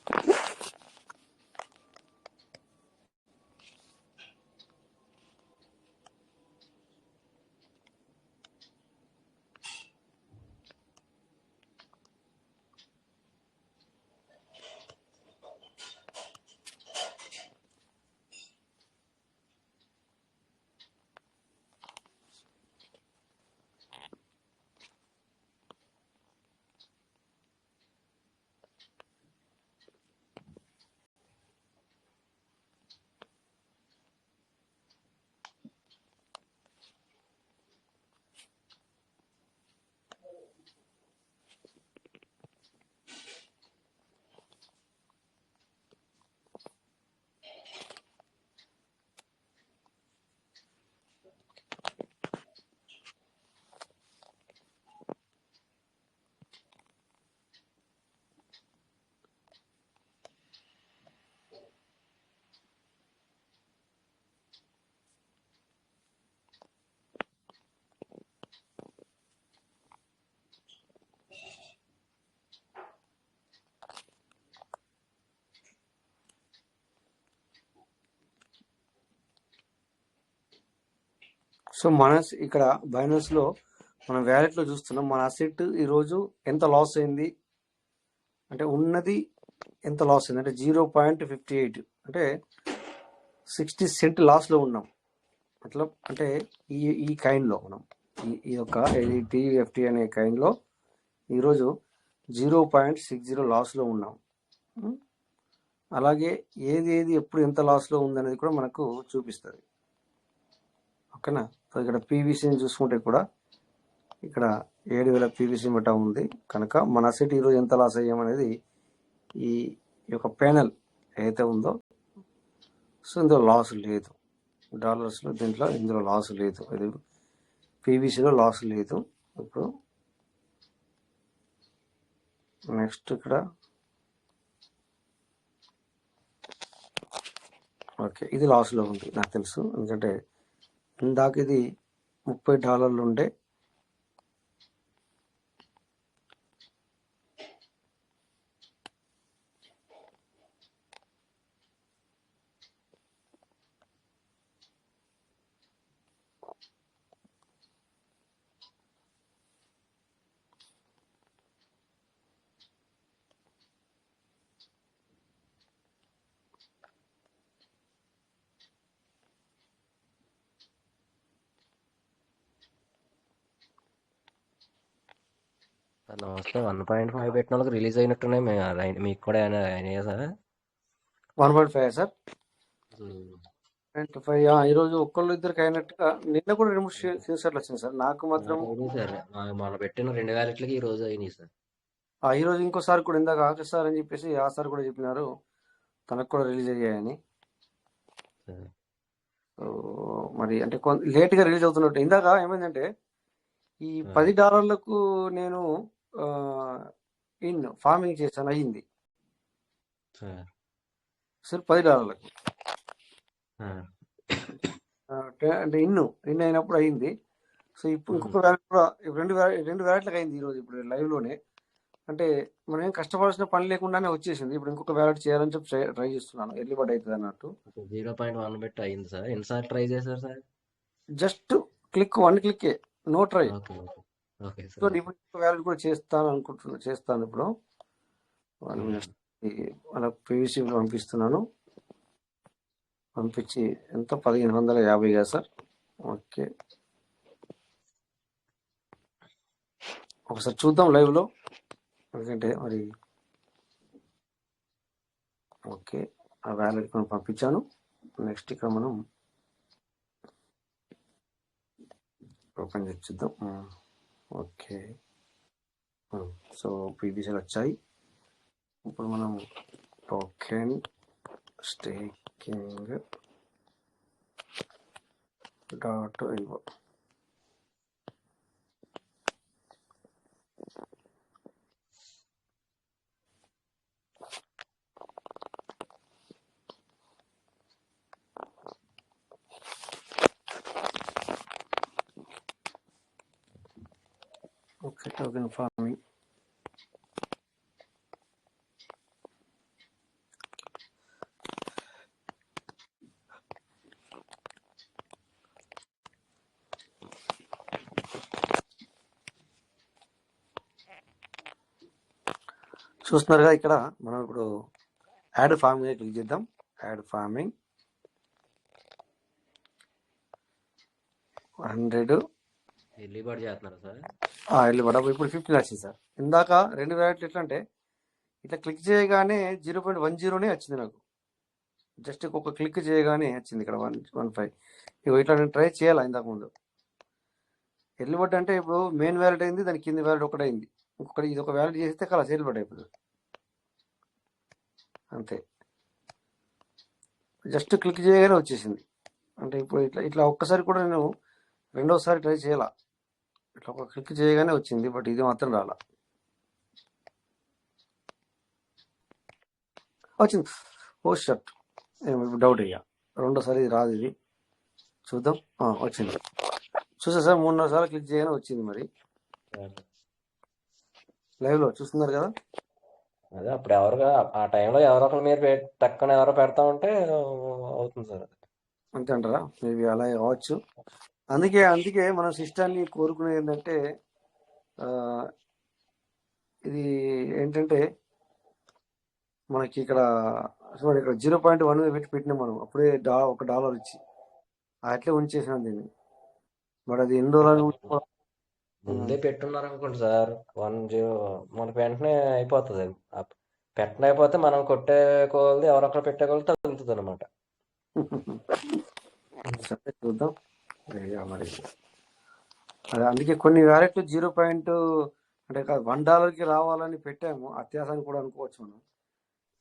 సో మన ఇక్కడ బైనాన్స్లో మనం వ్యాలెట్లో చూస్తున్నాం. మన అసెట్ ఈరోజు ఎంత లాస్ అయింది అంటే ఉన్నది ఎంత లాస్ అయింది అంటే 0.58 అంటే 60 సెంట్ లాస్లో ఉన్నాం. అట్లా అంటే ఈ కాయిన్లో మనం ఈ యొక్క టీఎఫ్టీ అనే కాయిన్లో ఈరోజు 0.60 లాస్లో ఉన్నాం. అలాగే ఏది ఎప్పుడు ఎంత లాస్లో ఉందనేది కూడా మనకు చూపిస్తుంది. ఓకేనా. సో ఇక్కడ పీవీసీని చూసుకుంటే కూడా ఇక్కడ 7000 పీవీసీ మటా ఉంది కనుక మన అసెట్ ఈరోజు ఎంత లాస్ అయ్యామనేది ఈ యొక్క ప్యానెల్ ఏదైతే ఉందో సో ఇందులో లాస్ లేదు. డాలర్స్లో ఇందులో లాస్ లేదు. ఇది పీవీసీలో లాస్ లేదు. ఇప్పుడు నెక్స్ట్ ఇక్కడ ఓకే ఇది లాస్లో ఉంది నాకు తెలుసు. ఎందుకంటే ఇందాక ఇది $30 ఉండే నమస్తే. 1.5 పెట్టిన వాళ్ళకి రిలీజ్ అయినట్టున్నాయి. మీకు కూడా అయినాయా సార్? 1.5 సార్. 1.5 ఈరోజు ఒక్కళ్ళు ఇద్దరికి అయినట్టుగా నిన్న కూడా 2-3 స్క్రీన్షాట్లు వచ్చింది సార్. నాకు మాత్రం సార్ మన పెట్టిన 2 వ్యాలెట్లకి ఈ రోజు అయినాయి సార్. ఈరోజు ఇంకోసారి కూడా ఇందాక ఆకాశ్ సార్ అని చెప్పేసి ఆ సార్ కూడా చెప్పినారు తనకు కూడా రిలీజ్ అయ్యాయని. మరి అంటే లేట్గా రిలీజ్ అవుతున్నట్టు. ఇందాక ఏమైందంటే ఈ $10 నేను ఫార్మింగ్ చేశాను అయ్యింది సార్. $10 అంటే ఇన్ అయినప్పుడు అయింది. సో ఇప్పుడు ఇంకొక వ్యాలెట్ కూడా రెండు వ్యాలెట్లకు అయింది ఈరోజు ఇప్పుడు లైవ్లోనే. అంటే మనం ఏం కష్టపడాల్సిన పని లేకుండానే వచ్చేసింది. ఇప్పుడు ఇంకొక వ్యాలెట్ చేయాలని చెప్పి ట్రై చేస్తున్నాను. ఎర్లీ బర్డ్ అవుతుంది అన్నట్టు. 0.1 బెట్ అయింది సార్. ఎన్నిసార్లు ట్రై చేశారు sir? Just one click, no try. Okay so ఇప్పుడు ఇంకొక వ్యాలెట్ కూడా చేస్తాను ఇప్పుడు. 1 minute అలా పీవీసీలో పంపిస్తున్నాను. పంపించి ఎంత 1550 కదా సార్? ఓకే, ఒకసారి చూద్దాం లైవ్లో, ఎందుకంటే మరి ఓకే ఆ వ్యాలెట్ మనం పంపించాను. నెక్స్ట్ ఇక్కడ మనం ఓపెన్ చేసి చూద్దాం. ఓకే, సో పీబీసీలు వచ్చాయి. ఇప్పుడు మనం token staking .info okay, token farming. చూస్తున్నారు కదా, ఇక్కడ మనం ఇప్పుడు యాడ్ ఫార్మింగ్ క్లిక్ చేద్దాం. యాడ్ ఫార్మింగ్ 100 వెళ్ళిబాటు చేస్తున్నారు సార్. వెళ్ళిపడా. ఇప్పుడు 15 వచ్చింది సార్. ఇందాక 2 వ్యాలెట్లు ఎట్లా అంటే ఇట్లా క్లిక్ చేయగానే 0.10 వచ్చింది నాకు. జస్ట్ ఒక క్లిక్ చేయగానే వచ్చింది ఇక్కడ 115. ఇట్లా నేను ట్రై చేయాలా ఇందాక ముందు. ఎల్లిబడ్డ అంటే ఇప్పుడు మెయిన్ వ్యాలెట్ అయింది, దాని కింద వ్యాలెట్ ఒకటి అయింది. ఇంకొకటి ఇది ఒక వ్యాలెట్ చేస్తే కలా ఎల్లిబడ్డ అయిపోతుంది అంతే. జస్ట్ క్లిక్ చేయగానే వచ్చేసింది. అంటే ఇప్పుడు ఇట్లా ఇట్లా ఒక్కసారి కూడా నేను రెండోసారి ట్రై చేయాల. ఇట్లా ఒక క్లిక్ చేయగానే వచ్చింది, బట్ ఇది మాత్రం రాలా. వచ్చింది. ఓ షర్ట్, ఇప్పుడు డౌట్ అయ్యా. రెండోసారి ఇది రాదు, ఇది చూద్దాం. వచ్చింది. చూసా సార్, 3-4 సార్లు క్లిక్ చేయగానే వచ్చింది. మరి లైవ్ లో చూస్తున్నారు కదా. అదే అప్పుడు ఎవరుగా ఆ టైంలో ఎవరో ఒకరి మీరు టక్కన ఎవరో పెడతా ఉంటే అవుతుంది సార్. అంతే అంటారా? మేబీ అలా కావచ్చు. అందుకే మన సిస్టాన్ని కోరుకునేది ఏంటంటే ఇది ఏంటంటే మనకి ఇక్కడ చూడండి, ఇక్కడ 0.1 పెట్టినాం మనం. అప్పుడే $1 ఇచ్చి అట్లే ఉంచేసినాం దీన్ని. మరి అది ఎన్ని రోజులు ముందే పెట్టున్నారు అనుకోండి సార్, 10 మనకి వెంటనే అయిపోతుంది. పెట్టన అయిపోతే మనం కొట్టే కోల్ది ఎవరొకరు పెట్టే కోల్ది తగులుతుంది అనమాట. సరే చూద్దాం మరి. అదే అందుకే కొన్ని వ్యాలెట్లు 0. అంటే $1 రావాలని పెట్టాము. అత్యాసాన్ని కూడా అనుకోవచ్చు మనం.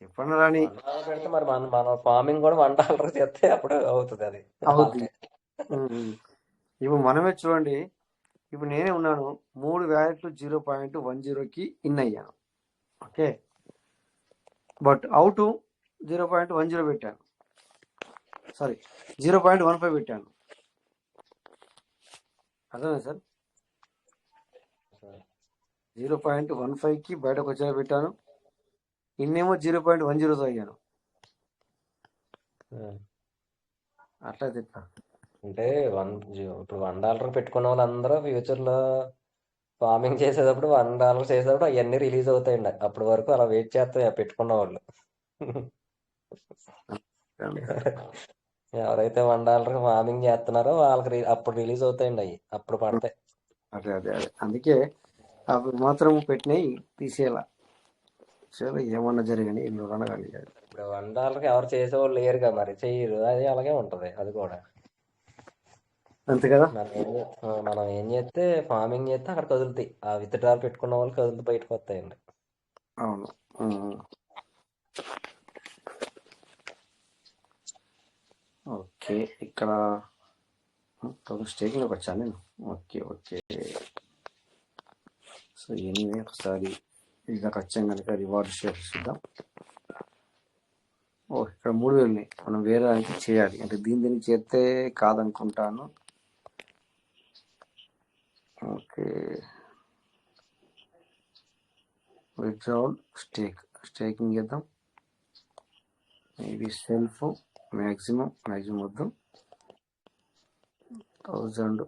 ఎప్పుడన్నా రాని $1 పెడితే మరి మన ఫార్మింగ్ కూడా $1 చేస్తే అప్పుడు అవుతుంది అది. అవుతుంది. ఇప్పుడు మనమే చూడండి, ఇప్పుడు నేనే ఉన్నాను, 3 వ్యాలెట్లు 0.10కి ఇన్ అయ్యాను. ఓకే, బట్ అవుట్ 0.10 పెట్టాను, సారీ 0.15 పెట్టాను. అర్థమే సార్? 0.15కి బయటకు వచ్చేలా పెట్టాను. ఇన్నేమో 0.10తో అయ్యాను. అట్లా తిప్పా. అంటే ఇప్పుడు $1 పెట్టుకున్న వాళ్ళందరూ ఫ్యూచర్ లో ఫార్మింగ్ చేసేటప్పుడు $1 చేసేటప్పుడు అవన్నీ రిలీజ్ అవుతాయండి. అప్పటి వరకు అలా వెయిట్ చేస్తాయి పెట్టుకున్న వాళ్ళు. ఎవరైతే $1 ఫార్మింగ్ చేస్తున్నారో వాళ్ళకి అప్పుడు రిలీజ్ అవుతాయండి, అవి అప్పుడు పడతాయి. అదే అదే అదే అందుకే అవి మాత్రం పెట్టినాయి తీసేయాల. సరే ఏమన్నా జరిగాని ఎన్నో కానీ. ఇప్పుడు $1 ఎవరు చేసేవాళ్ళు లేరుగా, మరి చెయ్యరు. అది అలాగే ఉంటది అది కూడా. అంతే కదా. మనం ఏం చేస్తే ఫార్మింగ్ చేస్తే అక్కడ కదులుతాయి. ఆ విత్డ్రాల్ పెట్టుకున్న వాళ్ళు కదులుతూ బయటకు వస్తాయండి. అవును. ఓకే, ఇక్కడ స్టేకింగ్లోకి వచ్చాను నేను. ఓకే ఓకే, సో ఎనీవే ఒకసారి ఇక వచ్చాం కనుక రివార్డ్ షేర్ చూద్దాం. ఇక్కడ 3000 మనం వేరే దానికి చేయాలి. అంటే దీనికి చేస్తే కాదనుకుంటాను. ఓకే, విత్డ్రావల్ స్టేకింగ్ చేద్దాం. మేబీ సెల్ఫ్ మ్యాక్సిమం వద్దాం. 1000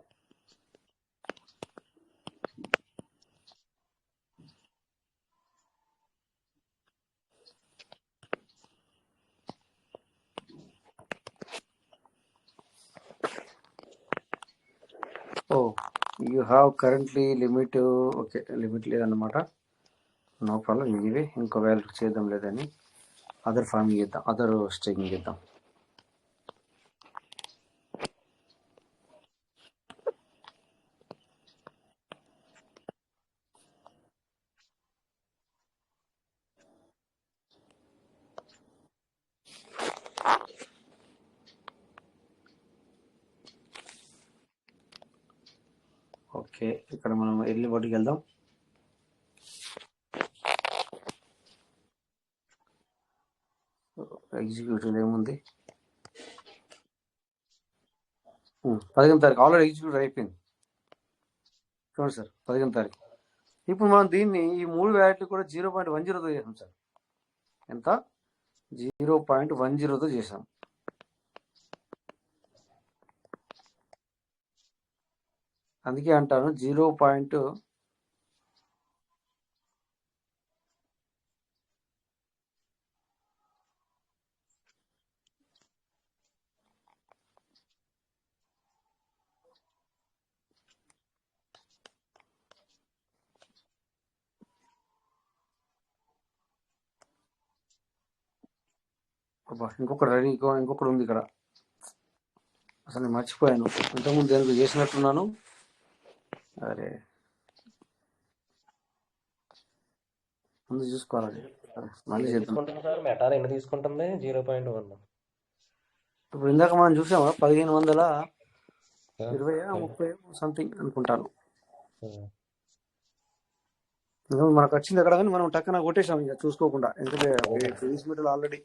okay oh you have currently limit. Okay, limit లేదన్నమాట. No problem. ఇవే ఇంకో వాల్యూ చేద్దాం లేదని అదర్ ఫార్మింగ్ చేద్దాం, అదర్ స్ట్రింగ్ చేద్దాం. ఓకే, ఇక్కడ మనం ఎర్లీ బోర్డుకి వెళ్దాం. ఎగ్జిక్యూటివ్ ఏముంది? 15వ తారీఖు ఆల్రెడీ ఎగ్జిక్యూటివ్ అయిపోయింది. చూడండి సార్, 15వ తారీఖు. ఇప్పుడు మనం దీన్ని ఈ 3 వాల్యూలు కూడా 0.10తో చేసాం సార్. ఎంత? 0.10తో చేసాం. అందుకే అంటాను 0. ఇంకొకటి రెడీ, ఇంకొకటి ఉంది ఇక్కడ. అసలు నేను మర్చిపోయాను, ఇంతకుముందు ఎందుకు చేసినట్టున్నాను. అరే, ముందు చూసుకోవాలి. మళ్ళీ చేద్దాం. తీసుకుంటుంది సార్ మెటాలో ఎన్ని తీసుకుంటుంది? 0.1. ఇప్పుడు ఇందాక మనం చూసామా 1520 సంథింగ్ అనుకుంటాను. మనకు వచ్చింది ఎక్కడ, కానీ మనం టక్కన కొట్టేసాం ఇక చూసుకోకుండా. ఎందుకంటే ప్రీవియస్ మీటర్లు ఆల్రెడీ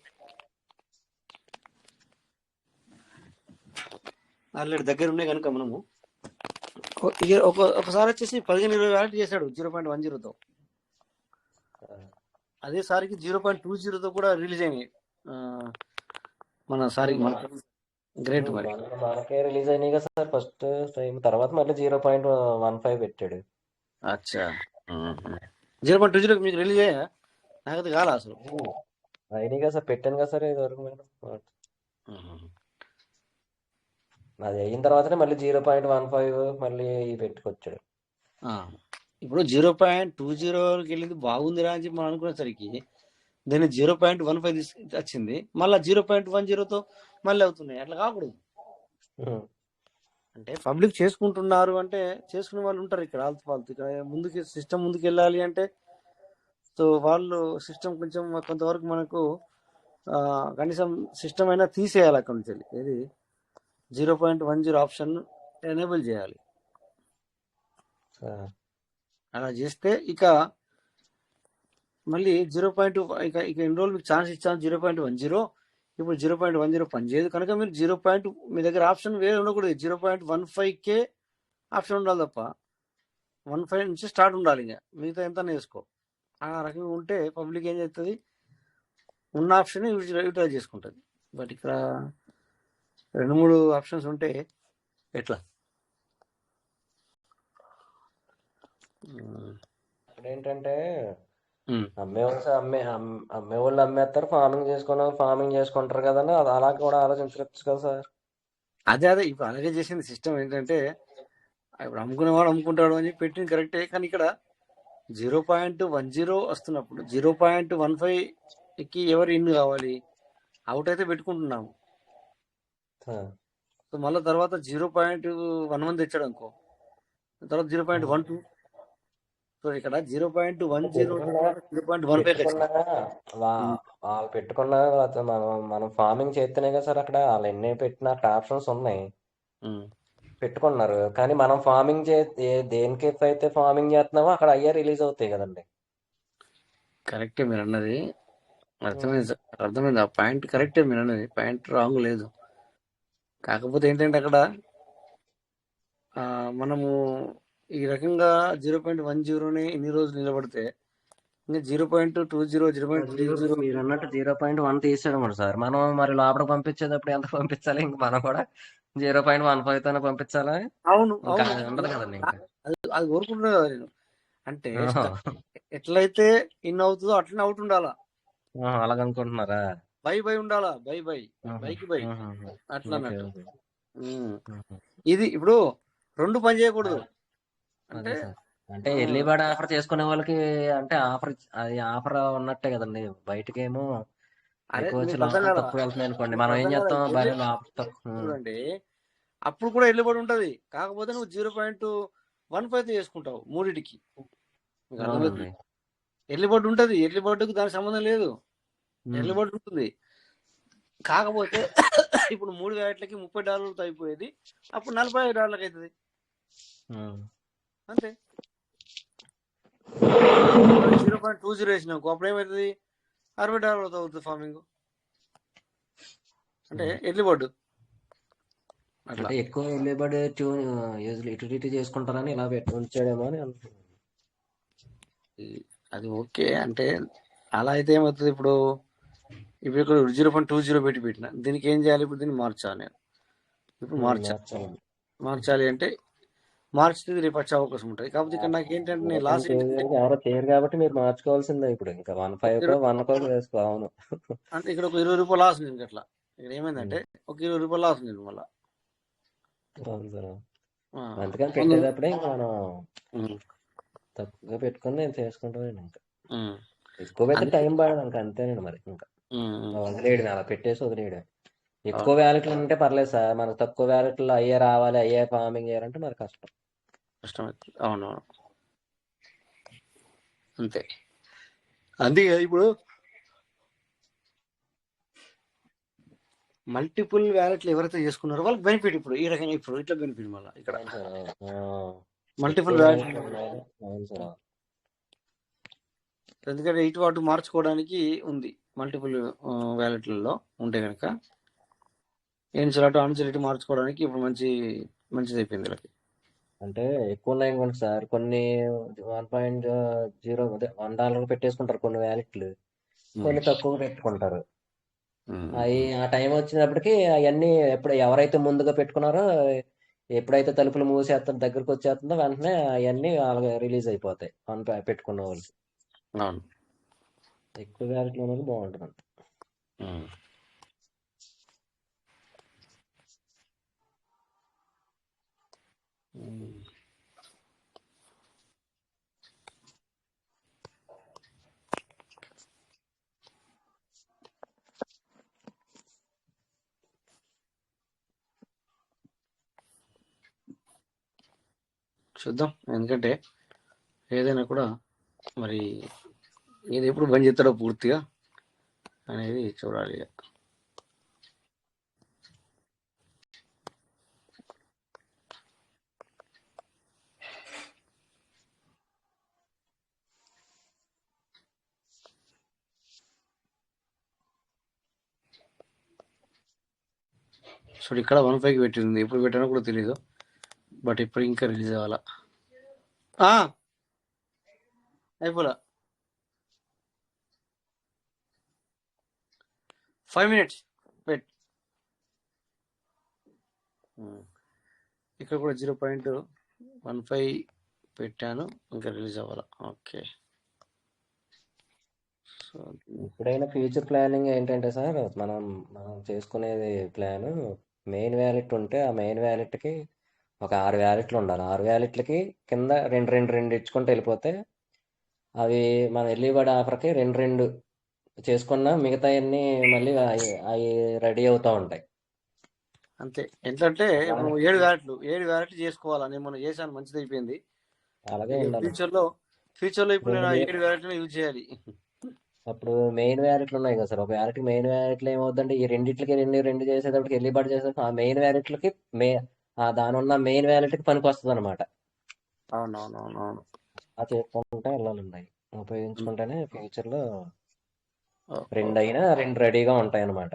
దగ్గర ఉన్నాయి కనుక మనము ఒకసారి వచ్చేసి 15-20 వాల్యూ చేశాడు 0.10తో. అదే సారికి 0.20తో కూడా రిలీజ్ అయినాయి మన సారికి. గ్రేట్. మరి మనకే రిలీజ్ అయినాయి కదా సార్ ఫస్ట్ టైం. తర్వాత మళ్ళీ 0.15 పెట్టాడు. అచ్చా, 0.20 మీకు రిలీజ్ అయ్యా? నాకైతే కాలా అసలు. అయినాయి కదా సార్, పెట్టాను కదా సార్ ఇది వరకు మేడం. అది అయిన తర్వాతనే మళ్ళీ 0.15 మళ్ళీ పెట్టుకొచ్చాడు. ఇప్పుడు 0.20కి వెళ్ళింది బాగుందిరా అని చెప్పి మనం అనుకునేసరికి దీన్ని 0.15 వచ్చింది. మళ్ళీ 0.10తో మళ్ళీ అవుతున్నాయి. అట్లా కాకూడదు. అంటే పబ్లిక్ చేసుకుంటున్నారు అంటే చేసుకునే వాళ్ళు ఉంటారు ఇక్కడ. ఆల్తు ఇక్కడ ముందుకి సిస్టమ్ ముందుకు వెళ్ళాలి అంటే సో వాళ్ళు సిస్టమ్ కొంతవరకు మనకు కనీసం సిస్టమ్ అయినా తీసేయాలి అక్కడి నుంచి. ఏది 0.10 ఆప్షన్ ఎనేబుల్ చేయాలి. అలా చేస్తే ఇక మళ్ళీ 0. ఇక ఎన్ని రోజులు మీకు ఛాన్స్ ఇచ్చాను 0.10. ఇప్పుడు 0.10 పనిచేయదు కనుక మీరు మీ దగ్గర ఆప్షన్ వేరే ఉండకూడదు. 0.15కే ఆప్షన్ ఉండాలి తప్ప 15 నుంచి స్టార్ట్ ఉండాలి. ఇంకా మిగతా ఎంత వేసుకో. ఆ రకంగా ఉంటే పబ్లిక్ ఏం చేస్తుంది, ఉన్న ఆప్షన్ యూటిలైజ్ చేసుకుంటుంది. బట్ ఇక్కడ 2-3 ఆప్షన్స్ ఉంటే ఎట్లా? అక్కడ ఏంటంటే అమ్మేవాళ్ళు అమ్మేస్తారు, ఫార్మింగ్ చేసుకుంటారు కదండి. అలా కూడా ఆలోచించవచ్చు కదా సార్. అదే ఇప్పుడు అలాగే చేసింది సిస్టమ్. ఏంటంటే ఇప్పుడు అమ్ముకునేవాడు అమ్ముకుంటాడు అని పెట్టింది కరెక్టే. కానీ ఇక్కడ 0.10 వస్తున్నప్పుడు 0.15కి ఎవరు ఇన్ కావాలి? అవుట్ అయితే పెట్టుకుంటున్నాము. సో మళ్ళీ తర్వాత 0.11 తెచ్చాడు అనుకో, తర్వాత 0.12. సో ఇక్కడ 0.10 వాళ్ళు పెట్టుకున్న మనం ఫార్మింగ్ చేస్తేనే కదా సార్. అక్కడ వాళ్ళు ఎన్ని పెట్టిన అక్కడ ఆప్షన్స్ ఉన్నాయి, పెట్టుకున్నారు. కానీ మనం ఫార్మింగ్ దేనికి అయితే ఫార్మింగ్ చేస్తున్నామో అక్కడ అయ్యే రిలీజ్ అవుతాయి కదండి. కరెక్టే మీరు అన్నది, అర్థమైంది. ఆ పాయింట్ కరెక్టే మీరు అన్నది, పాయింట్ రాంగ్ లేదు. కాకపోతే ఏంటంటే అక్కడ మనము ఈ రకంగా 0.10ని ఇన్ని రోజులు నిలబడితే ఇంకా 0.20 0.30 మీరు అన్నట్టు 0.1 తీసాడు మరి సార్. మనం మరి లోపల పంపించేటప్పుడు ఎంత పంపించాలి? ఇంక మనం కూడా 0.15తోనే పంపించాలా? అవును ఉండదు కదండి ఇంకా. అది కోరుకుంటున్నా కదా నేను. అంటే ఎట్లయితే ఇన్ అవుతుందో అట్లనే అవుట్ ఉండాలా. అలాగనుకుంటున్నారా? బై ఉండాలా, బైకి బై అట్లా అన్నట్టు. ఇది ఇప్పుడు రెండు పని చేయకూడదు. అదే అంటే సార్. అంటే ఆ, ఎర్లీ బర్డ్ ఆఫర్ చేసుకునే వాళ్ళకి అంటే అది ఆఫర్ ఉన్నట్టే కదండి. బయటకేమో అరే ఎక్కువ వచ్చి మీకు అర్థం లోపల కదా, తక్కువ వెళ్తున్నాయి అనుకోండి, మీకు మనం ఏం అర్థం కదా చేస్తాం ఎల్లి బాగా లోపల తక్కువ. చూడండి, అప్పుడు కూడా ఎల్లుబడి ఉంటది. కాకపోతే నువ్వు 0.15 చేసుకుంటావు మూడిటికి. మీకు అర్థమవుతుంది. అవునండి. ఎల్లుబడి ఉంటది, ఎల్లుబడికి దానికి సంబంధం లేదు. ఉమ్, ఎల్లుబడి ఉంటుంది. కాకపోతే ఇప్పుడు 3 వ్యాట్లకి $30 అయిపోయేది, అప్పుడు $45 అవుతుంది ఉమ్. అంతే. 0.20 వేసినావు అప్పుడు ఏమవుతుంది, $60 అవుతుంది ఫార్మింగ్. అంటే ఎల్లుబడి అట్లా. అంటే ఎక్కువ ఎర్లీ బర్డ్ యూటిలిటీ చేసుకుంటారని ఇలా పెట్టి ఉంచాడేమో అని అనుకుంటున్నాను. అది ఓకే. అంటే అలా అయితే ఏమవుతుంది, ఇప్పుడు ఇక్కడ 0.20 పెట్టిన దీనికి ఏం చేయాలి, ఇప్పుడు దీన్ని మార్చాలి నేను. ఇప్పుడు మార్చాలండి. మార్చాలి అంటే మార్చితే ఇది రేపు వచ్చే అవకాశం ఉంటుంది. కాకపోతే ఇక్కడ నాకు ఏంటంటే నేను లాస్ ఏంటంటే ఎవరో చేయరు కాబట్టి మీరు మార్చుకోవాల్సిందే ఇప్పుడు. ఇంకా 1.5 1 వేసుకో. అవును. అంటే ఇక్కడ ఒక $20 లాస్ ఉంది. అట్లా ఇక్కడ ఏమైందంటే ఒక $20 లాస్ ఉంది మళ్ళీ. అవును సార్. అందుకని పెట్టేటప్పుడే ఇంకా మనం తక్కువగా పెట్టుకొని నేను చేసుకుంటానండి. ఇంకా ఎక్కువ అయితే టైం పడదు ఇంకా, అంతేనండి. మరి ఇంకా వదిలేయడం, అలా పెట్టేసి వదిలేయడం. ఎక్కువ వ్యాలెట్లు ఉంటే పర్లేదు సార్, మనకు తక్కువ వ్యాలెట్లు అయ్యే రావాలి, అయ్యే ఫార్మింగ్ చేయాలంటే మరి కష్టం. అవును అంతే. అందుకే ఇప్పుడు మల్టిపుల్ వ్యాలెట్లు ఎవరైతే చేసుకున్నారో వాళ్ళకి బెనిఫిట్. ఇప్పుడు ఈ రకంగా ఇప్పుడు ఇట్లా బెనిఫిట్ మళ్ళీ ఇక్కడ మల్టిపుల్ వ్యాలెట్. అవును సార్. ఎందుకంటే ఇటు అటు మార్చుకోవడానికి ఉంది మల్టిపుల్ వ్యాలెట్లలో ఉంటే కనుక అటు ఆన్సర్ ఇటు మార్చుకోవడానికి ఇప్పుడు మంచిది అయిపోయింది వీళ్ళకి. అంటే ఎక్కువ ఉన్నాయి అనుకోండి సార్, కొన్ని 1.0 అదే $1 పెట్టేసుకుంటారు కొన్ని వ్యాలెట్లు, కొన్ని తక్కువ పెట్టుకుంటారు. అవి ఆ టైం వచ్చినప్పటికి అవన్నీ ఎవరైతే ముందుగా పెట్టుకున్నారో ఎప్పుడైతే తలుపులు మూసేస్తారో దగ్గరకు వచ్చేస్తుందో వెంటనే అవన్నీ వాళ్ళకి రిలీజ్ అయిపోతాయి పెట్టుకున్న వాళ్ళకి. అవును. ఎక్కువ వ్యాలెట్లు ఉన్నది బాగుంటుంది. చూద్దాం. ఎందుకంటే ఏదైనా కూడా మరి ఇది ఎప్పుడు బంద్ చేస్తాడో పూర్తిగా అనేది చూడాలి. సో ఇక్కడ 1.5 పెట్టింది, ఎప్పుడు పెట్టానో కూడా తెలియదు. బట్ ఇప్పుడు ఇంకా రిలీజ్ అవ్వాలా. అయిపోలా 5 minutes వెయిట్. ఇక్కడ కూడా 0.15 పెట్టాను, ఇంకా రిలీజ్ అవ్వాలా. ఓకే. సో ఎప్పుడైనా ఫ్యూచర్ ప్లానింగ్ ఏంటంటే సార్, మనం చేసుకునేది ప్లాన్ మెయిన్ వ్యాలెట్ ఉంటే ఆ మెయిన్ వ్యాలెట్కి ఒక 6 వ్యాలెట్లు ఉండాలి. 6 వ్యాలెట్లకి కింద రెండు ఇచ్చుకుంటూ వెళ్ళిపోతే అవి మన ఎర్లీ బర్డ్ ఆఫర్కి రెండు చేసుకున్నా మిగతా అన్ని మళ్ళీ అవి రెడీ అవుతూ ఉంటాయి. అంతే. ఎట్లంటే ఇప్పుడు 7 వ్యాలెట్లు చేసుకోవాలా. నేను మొన్న చేశాను, మంచిది అయిపోయింది. అలాగే ఉండాలి. ఫ్యూచర్ లో ఇప్పుడు నేను 7 వ్యాలెట్లు యూజ్ చేయాలి. అప్పుడు మెయిన్ వ్యాలెట్లు ఉన్నాయి కదా సార్, ఒక వ్యాలెట్ మెయిన్ వ్యాలెట్లు ఏమవుతుందంటే ఈ రెండిట్లకి రెండు చేసేటప్పటికి ఎర్లీ బర్డ్ చేసేటప్పుడు ఆ మెయిన్ వ్యాలెట్లకి దాని ఉన్న మెయిన్ వ్యాలెట్కి పనికి వస్తుంది అనమాట. అవునవునవునవును. ఆ చేసుకుంటే వెళ్ళాలండి, ఉపయోగించుకుంటేనే ఫ్యూచర్ లో రెండు రెడీగా ఉంటాయి అన్నమాట.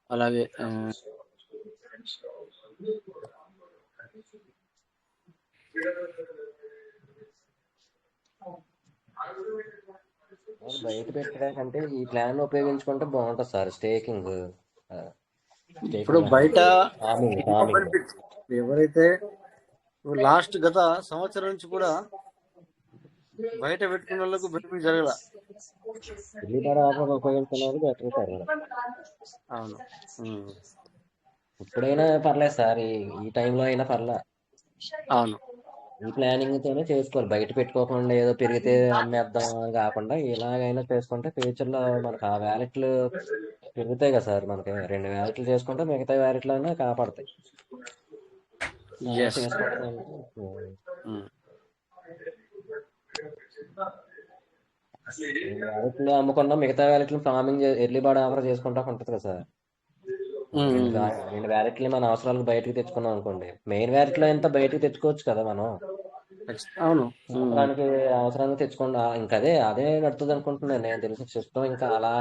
అలాగే బయట పెట్టడానికంటే ఈ ప్లాన్ ఉపయోగించుకుంటే బాగుంటుంది సార్. స్టేకింగ్ ఇప్పుడు బయట ఫార్మింగ్ ఎవరైతే లాస్ట్ గత సంవత్సరం నుంచి కూడా బయట పెట్టుకున్న వాళ్ళకు బెనిఫిట్ జరగల. ఎర్లీ బర్డ్ ఆఫర్ ఉపయోగించుకునేది బెటర్ సార్. అవును. ఉమ్. ఇప్పుడైనా పర్లేదు సార్, ఈ టైంలో అయినా పర్లే. అవును. ఈ ప్లానింగ్ తోనే చేసుకోవాలి, బయట పెట్టుకోకుండా ఏదో పెరిగితే అమ్మేద్దాం అని కాకుండా ఇలాగైనా చేసుకుంటే ఫ్యూచర్ లో మనకు ఆ వ్యాలెట్లు పెరుగుతాయి కదా సార్. మనకి 2 వ్యాలెట్లు చేసుకుంటే మిగతా వ్యాలెట్లు అయినా కాపాడతాయి. అలా ఎస్. చేసుకోవడం వ్యాలెట్లు అమ్ముకున్నా మిగతా వ్యాలెట్లు ఫార్మింగ్ ఎర్లీ బర్డ్ ఆఫర్ చేసుకుంటా ఉంటుంది కదా సార్. రెండు వ్యాలెట్లు మన అవసరాలకు బయటకు తెచ్చుకున్నాం అనుకోండి, మెయిన్ వ్యాలెట్లో ఎంత బయటకు తెచ్చుకోవచ్చు కదా మనం. అవును. అవసరానికి తెచ్చుకోండి. ఇంకా అదే నడుతుంది అనుకుంటున్నాను నేను తెలిసిన సిస్టమ్. ఇంకా అలా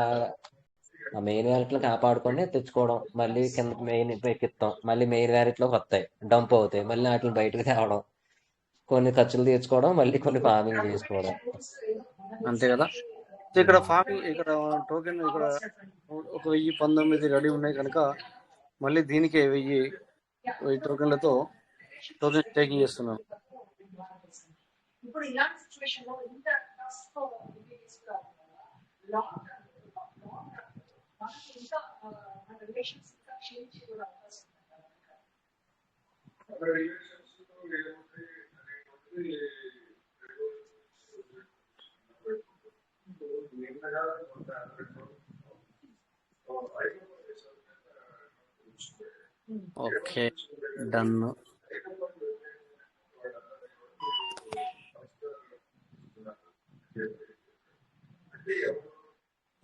ఆ మెయిన్ వ్యాలెట్లు కాపాడుకొని తెచ్చుకోవడం, మళ్ళీ కింద మెయిన్ ఎక్కిస్తాం, మళ్ళీ మెయిన్ వ్యాలెట్లోకి వస్తాయి, డంప్ అవుతాయి, మళ్ళీ వాటిని బయటకు తేవడం, కొన్ని ఖర్చులు తీర్చుకోవడం, మళ్ళీ కొన్ని ఫార్మింగ్ చేసుకోవడం. అంతే కదా. ఇక్కడ ఫార్మింగ్, ఇక్కడ టోకెన్ ఇక్కడ 1019 రెడీ ఉన్నాయి కనుక మళ్ళీ దీనికే 1000 టోకెన్లతో టోకెన్ స్టేకింగ్ చేస్తున్నాం. Okay, done.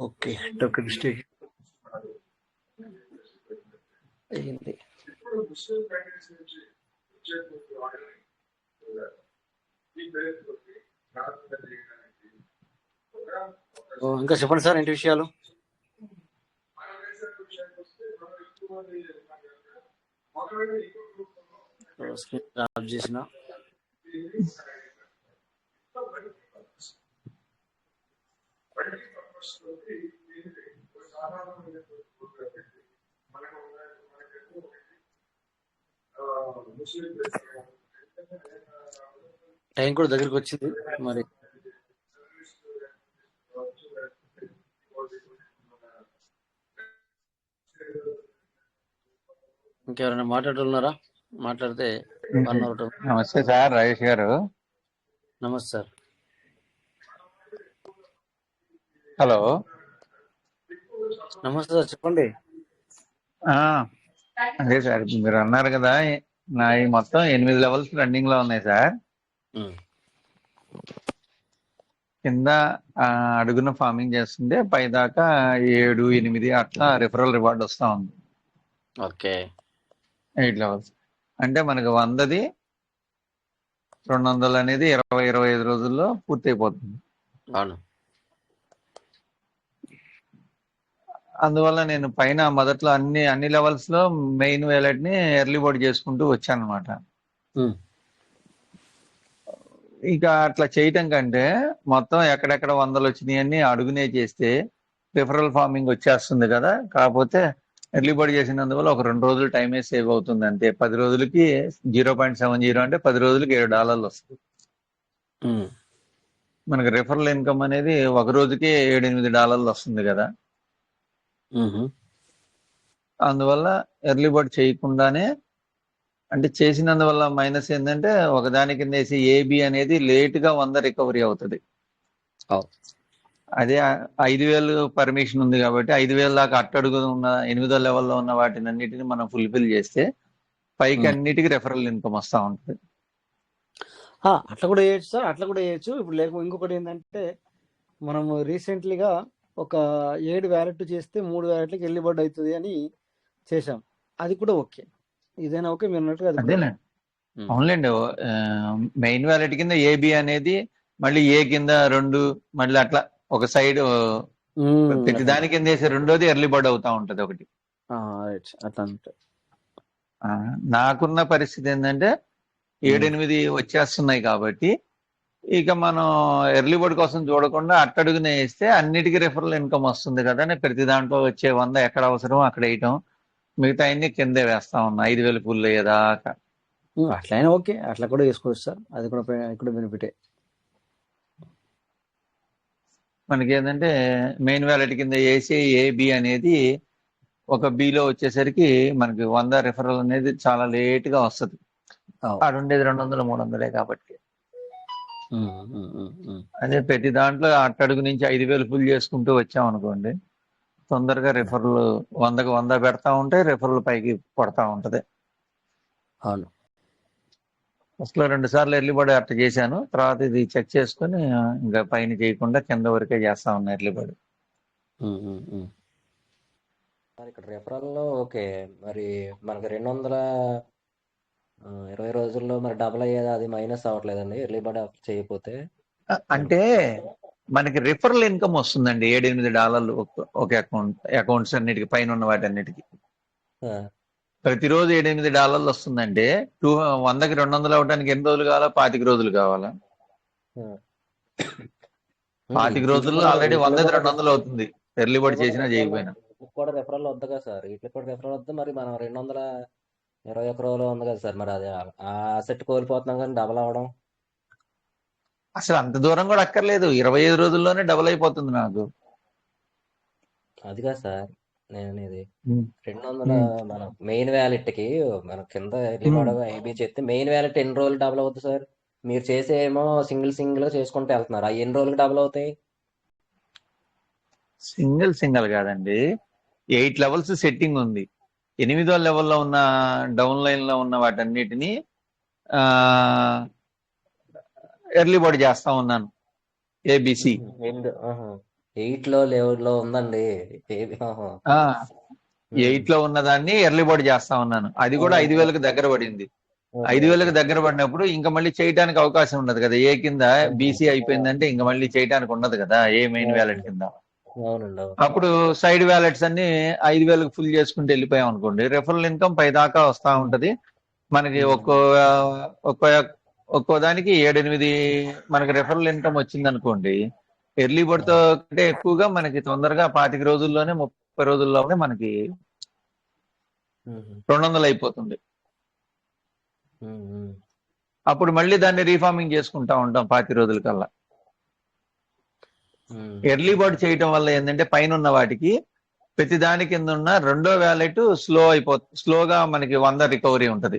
Okay, token stake అయింది. ఇంకా చెప్పండి సార్, ఏంటి విషయాలు? స్క్రీన్ ఆఫ్ చేసిన. టైం కూడా దగ్గరికి వచ్చింది మరి. ఇంకెవరైనా మాట్లాడుతున్నారా? మాట్లాడితే 1 అవర్. నమస్తే సార్, రమేష్ గారు. నమస్తే సార్. హలో. నమస్తే సార్, చెప్పండి. అదే సార్, మీరు అన్నారు కదా, నా ఈ మొత్తం 8 లెవెల్స్ రన్నింగ్ లో ఉన్నాయి సార్. కింద అడుగున ఫార్మింగ్ చేస్తుంటే పై దాకా 7, 8 అట్లా రిఫరల్ రివార్డ్ వస్తా ఉంది. ఓకే, 8 లెవెల్స్ అంటే మనకు 100ది 200 అనేది 20-25 రోజుల్లో పూర్తయిపోతుంది. అవును. అందువల్ల నేను పైన మొదట్లో అన్ని లెవెల్స్ లో మెయిన్ వ్యాలెట్ ని ఎర్లీ బర్డ్ చేసుకుంటూ వచ్చాను అనమాట. ఇక అట్లా చేయటం కంటే మొత్తం ఎక్కడెక్కడ 100 వచ్చినాయి అన్ని అడుగునే చేస్తే రిఫరల్ ఫార్మింగ్ వచ్చేస్తుంది కదా. కాకపోతే ఎర్లీ బర్డ్ చేసినందువల్ల ఒక 2 రోజులు టైమే సేవ్ అవుతుంది అంతే. 10 రోజులకి 0.70 అంటే 10 రోజులకి $7 వస్తుంది. మనకి రిఫరల్ ఇన్కమ్ అనేది ఒక రోజుకి $7-8 వస్తుంది కదా. అందువల్ల ఎర్లీ బర్డ్ చేయకుండానే, అంటే చేసినందువల్ల మైనస్ ఏంటంటే ఒకదాని కింద వేసి ఏబి అనేది లేట్ గా 100 రికవరీ అవుతుంది. అదే 5,000 పర్మిషన్ ఉంది కాబట్టి 5,000 దాకా అట్టడుగు ఉన్న 8వ లెవెల్లో ఉన్న వాటిని అన్నిటిని మనం ఫుల్ఫిల్ చేస్తే పైకి అన్నిటికీ రెఫరల్ ఇన్కమ్ వస్తూ ఉంటుంది. అట్లా కూడా చేయొచ్చు సార్, అట్లా కూడా చేయొచ్చు. ఇప్పుడు ఇంకొకటి ఏంటంటే, మనము రీసెంట్లీగా ఒక 7 వ్యాలెట్ చేస్తే 3 వ్యాలెట్లకి ఎర్లీ బర్డ్ అవుతుంది అని చేసాం. అది కూడా ఓకే, ఇదైనా ఓకే మీరు అన్నట్టుగా. అదేలేండి, అవునులేండి. మెయిన్ వ్యాలెట్ కింద ఏబి అనేది మళ్ళీ ఏ కింద 2, మళ్ళీ అట్లా ఒక సైడ్ ప్రతి దాని కింద వేసే రెండోది ఎర్లీ బర్డ్ అవుతా ఉంటది ఒకటి. అట్లా నాకున్న పరిస్థితి ఏంటంటే 7-8 వచ్చేస్తున్నాయి కాబట్టి ఇక మనం ఎర్లీ బర్డ్ కోసం చూడకుండా అట్టడుగునే వేస్తే అన్నిటికీ రిఫరల్ ఇన్కమ్ వస్తుంది కదా అని ప్రతి దాంట్లో వచ్చే 100 ఎక్కడ అవసరం అక్కడ వేయటం, మిగతా అన్ని కిందే వేస్తా ఉన్నా 5,000 ఫుల్ అయ్యేదాకా. అట్లయినా ఓకే, అట్లా కూడా వేసుకోవచ్చు సార్, అది కూడా బెనిఫిటే. మనకి ఏంటంటే మెయిన్ వ్యాలెట్ కింద ఏసీ ఏబి అనేది ఒక బిలో వచ్చేసరికి మనకి 100 రిఫరల్ అనేది చాలా లేట్ గా వస్తుంది. ఆడ ఉండేది 200 300 కాబట్టి అదే ప్రతి దాంట్లో అట్టడుగు నుంచి 5,000 ఫుల్ చేసుకుంటూ వచ్చాం అనుకోండి, తొందరగా రిఫర్లు 100కు 100 పెడతా ఉంటే రిఫర్లు పైకి పడతా ఉంటది. అవును. ఫస్ట్ లో 2 సార్లు ఎర్లీ బర్డ్ అట్ట చేశాను, తర్వాత ఇది చెక్ చేసుకుని ఇంకా పైన చేయకుండా కింద వరకే చేస్తా ఉన్నా ఎర్లీ బర్డ్. మరి ఇక్కడ రెఫరల్లో ఓకే, మరి మనకి 220 రోజుల్లో మరి డబుల్ అయ్యేది అది మైనస్ అవ్వట్లేదండి ఎర్లీ బర్డ్ చేయకపోతే? అంటే మనకి రిఫరల్ ఇన్కమ్ వస్తుందండి $7-8 ఒక అకౌంట్స్ అన్నిటికి పైన ఉన్న వాటి అన్నిటికి ఆ, ప్రతిరోజు $7-8 వస్తుందంటే 100కి 200 అవడానికి ఎన్ని రోజులు కావాలా? 25 రోజులు కావాలా? ఆ. 25 రోజుల్లో ఆల్రెడీ వీటిలో 100కి కూడా 200 అవుతుంది, ఎర్లీ బర్డ్ చేసినా చేయకపోయినా. వీటికి కూడా రెఫరల్ వద్దు కదా సార్, వీటికి కూడా రెఫరల్ వద్దు. మరి మనం 221 రోజులు ఉంది కదా సార్, మరి అది ఆ సెట్ కోల్పోతున్నాం కానీ డబుల్ అవ్వడం. అసలు అంత దూరం కూడా అక్కర్లేదు, 25 రోజుల్లోనే డబుల్ అయిపోతుంది నాకు. అది కాదు సార్ నేను అనేది 200 మన మెయిన్ వ్యాలెట్ కి మన కింద ఎర్లీ బర్డ్ ఐబీ చేస్తే మెయిన్ వ్యాలెట్ ఎన్ని రోజులు డబుల్ అవుతుంది సార్? మీరు చేసే ఏమో సింగిల్ చేసుకుంటూ వెళ్తున్నారు, అవి ఎన్ని రోజులకు డబుల్ అవుతాయి? సింగిల్ కాదండి, 8 లెవెల్స్ సెట్టింగ్ ఉంది. 8వ లెవెల్లో ఉన్న డౌన్ లైన్ లో ఉన్న వాటన్నిటిని ఎర్లీ బర్డ్ చేస్తా ఉన్నాను, ఏబిసి. 8 లో లెవెల్లో ఉందండి. 8 లో ఉన్నదాన్ని ఎర్లీ బర్డ్ చేస్తా ఉన్నాను, అది కూడా 5,000కి దగ్గర పడింది. 5,000కి దగ్గర పడినప్పుడు ఇంకా మళ్ళీ చేయడానికి అవకాశం ఉండదు కదా, ఏ కింద బీసీ అయిపోయిందంటే ఇంకా మళ్ళీ చేయడానికి ఉండదు కదా ఏ మెయిన్ వ్యాలెట్ కింద. అప్పుడు సైడ్ వ్యాలెట్స్ అన్ని 5,000కి ఫుల్ చేసుకుంటూ వెళ్ళిపోయాం అనుకోండి, రెఫరల్ ఇన్కమ్ పై దాకా వస్తా ఉంటది మనకి. ఒక్కో దానికి 7-8 మనకి రెఫరల్ ఇన్కమ్ వచ్చింది అనుకోండి, ఎర్లీ బర్డ్ తో కంటే ఎక్కువగా మనకి తొందరగా 25 రోజుల్లోనే 30 రోజుల్లోనే మనకి 200 అయిపోతుంది. అప్పుడు మళ్ళీ దాన్ని రీఫార్మింగ్ చేసుకుంటా ఉంటాం 25 రోజుల కల్లా. ఎర్లీ బర్డ్ చేయటం వల్ల ఏంటంటే పైన ఉన్న వాటికి ప్రతి దాని కింద ఉన్న రెండో వ్యాలెట్ స్లోగా మనకి 100 రికవరీ ఉంటది.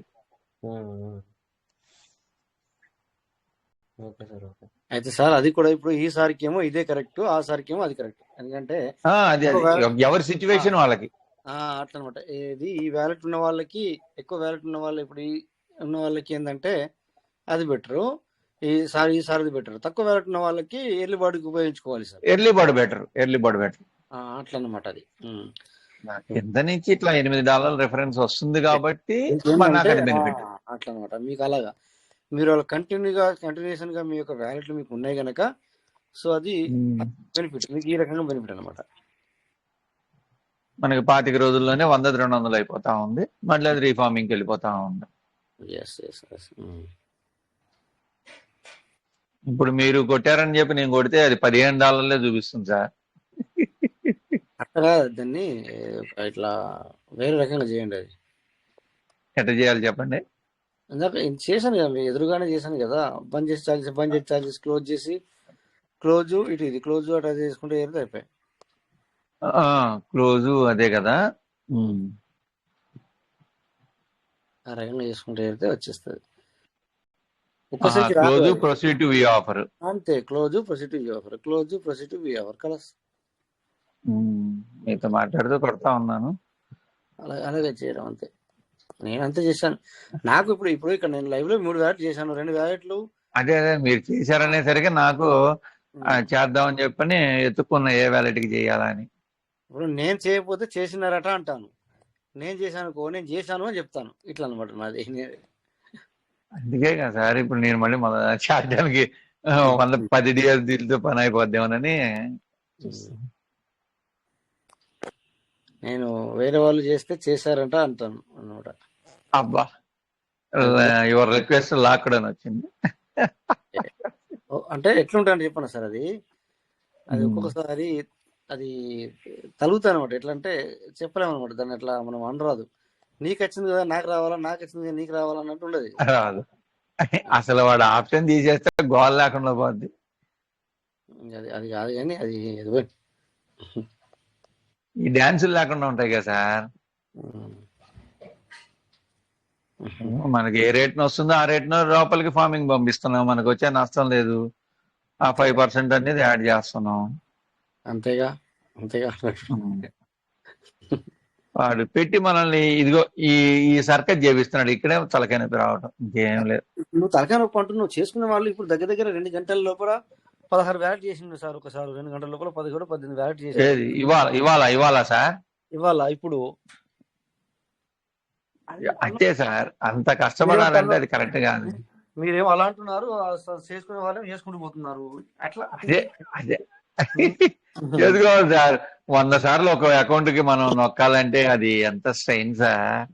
అయితే సార్ అది కూడా ఇప్పుడు ఈసారికి ఏమో ఇదే కరెక్ట్, ఆ సారికి ఏమో అది కరెక్ట్. ఎందుకంటే అది ఎవరి సిచ్యువేషన్ వాళ్ళకి అట్లా అనమాట. ఇది ఈ వ్యాలెట్ ఉన్న వాళ్ళకి, ఎక్కువ వ్యాలెట్ ఉన్న వాళ్ళు ఇప్పుడు ఉన్న వాళ్ళకి ఏంటంటే అది బెటరు, ఈసారి బెటర్. తక్కువ వ్యాలెట్ ఉన్న వాళ్ళకి ఎర్లీ బర్డ్కి ఉపయోగించుకోవాలి సార్. ఎర్లీ బర్డ్ బెటర్ అట్లా అనమాట. అది కింద నుంచి ఇట్లా $8 రిఫరెన్స్ వస్తుంది కాబట్టి బెనిఫిట్ అట్లా అనమాట. మీకు అలాగా మీరు వాళ్ళ కంటిన్యూషన్ గా మీ యొక్క వ్యాలెట్లు మీకు ఉన్నాయి కనుక, సో అది బెనిఫిట్, మీకు ఈ రకంగా బెనిఫిట్ అనమాట. మనకి 25 రోజుల్లోనే 100-200 అయిపోతా ఉంది, మళ్ళీ అది రీఫార్మింగ్కి వెళ్ళిపోతా ఉంది. ఇప్పుడు మీరు కొట్టారని చెప్పి నేను కొడితే అది $15 చూపిస్తుంది సార్. అట్లా దాన్ని ఇట్లా వేరే రకంగా చేయండి. అది ఎట్లా చేయాలి చెప్పండి? ఇందాక చేశాను కదా, మీ ఎదురుగానే చేశాను కదా. బంద్ చేసి ఛార్జెస్ క్లోజ్ ఇటు ఇది క్లోజ్ అట్లా చేసుకుంటే ఏరితే అయిపోయాయి. క్లోజు అదే కదా, ఆ రకంగా చేసుకుంటే ఏరితే వచ్చేస్తుంది. Close proceed to we offer అంతే, close proceed to we offer colours. మీతో మాట్లాడుతూ కొడతా ఉన్నాను, అలాగే చేయడం అంతే. నేను అంతే చేశాను. నాకు ఇప్పుడు ఇక్కడ నేను లైవ్ లో 3 వ్యాలెట్ చేశాను, 2 వ్యాలెట్లు. అదే మీరు చేశారనేసరికి నాకు చేద్దామని చెప్పని ఎత్తుక్కున్న ఏ వ్యాలెట్ కి చేయాలని. ఇప్పుడు నేను చేయకపోతే చేసినారట అంటాను, నేను చేశాను అని చెప్తాను. ఇట్లా అనమాట నాది. అందుకే కదా సార్ ఇప్పుడు నేను మళ్ళీ చేయడానికి 10 డియర్ దీనితో పని అయిపోద్దామని. నేను వేరే వాళ్ళు చేశారంట అంటాను అన్నమాట. అబ్బా, యువర్ రిక్వెస్ట్ లాక్డౌన్ వచ్చింది. అంటే ఎట్లుంటాను చెప్పను సార్, అది ఒక్కొక్కసారి అది తలుగుతాను అనమాట. ఎట్లా అంటే చెప్పలేము అనమాట దాన్ని, ఎట్లా మనం అనరాదు. నీకు వచ్చింది కదా నాకు రావాలా, నాకు వచ్చింది కదా నీకు రావాలా అన్నట్టు ఉండదు. రాదు, అసలు వాడు ఆప్షన్ తీసేస్తే గోల్ లేకుండా పోద్ది. అది అది కాదు కానీ అది ఎదుగు. ఈ డాన్సులు లేకుండా ఉంటాయి కదా సార్, మనకి ఏ రేట్ను వస్తుందో ఆ రేట్ను లోపలికి ఫార్మింగ్ పంపిస్తున్నాం, మనకు వచ్చే నష్టం లేదు. ఆ 5% అనేది యాడ్ చేస్తున్నాం. అంతేగా అంతేగా. వాడు పెట్టి మనల్ని ఇదిగో ఈ ఈ సర్కస్ చేపిస్తున్నాడు, ఇక్కడే తలకాయ నొప్పి రావడం, ఇంకేం లేదు. నువ్వు తలకాయ నొప్పి అంటున్నావు. చేసుకునే వాళ్ళు ఇప్పుడు దగ్గర దగ్గర 2 గంటల లోపల 16 వెరైటీ చేసిండు సార్. ఒకసారి 2 గంటల లోపల 17 18 వెరైటీ చేసి ఏది ఇవాళ సార్, ఇవాళ ఇప్పుడు అంతే సార్. అంత కష్టపడాలంటే అది కరెక్ట్ కాదు. మీరేమో అలా అంటున్నారు, చేసుకునే వాళ్ళేమో చేసుకుంటూ పోతున్నారు. అట్లా అదే అదే చేసుకోవాలి సార్. 100 సార్లు ఒక అకౌంట్ కి మనం నొక్కాలంటే అది ఎంత స్ట్రెయిన్ సార్.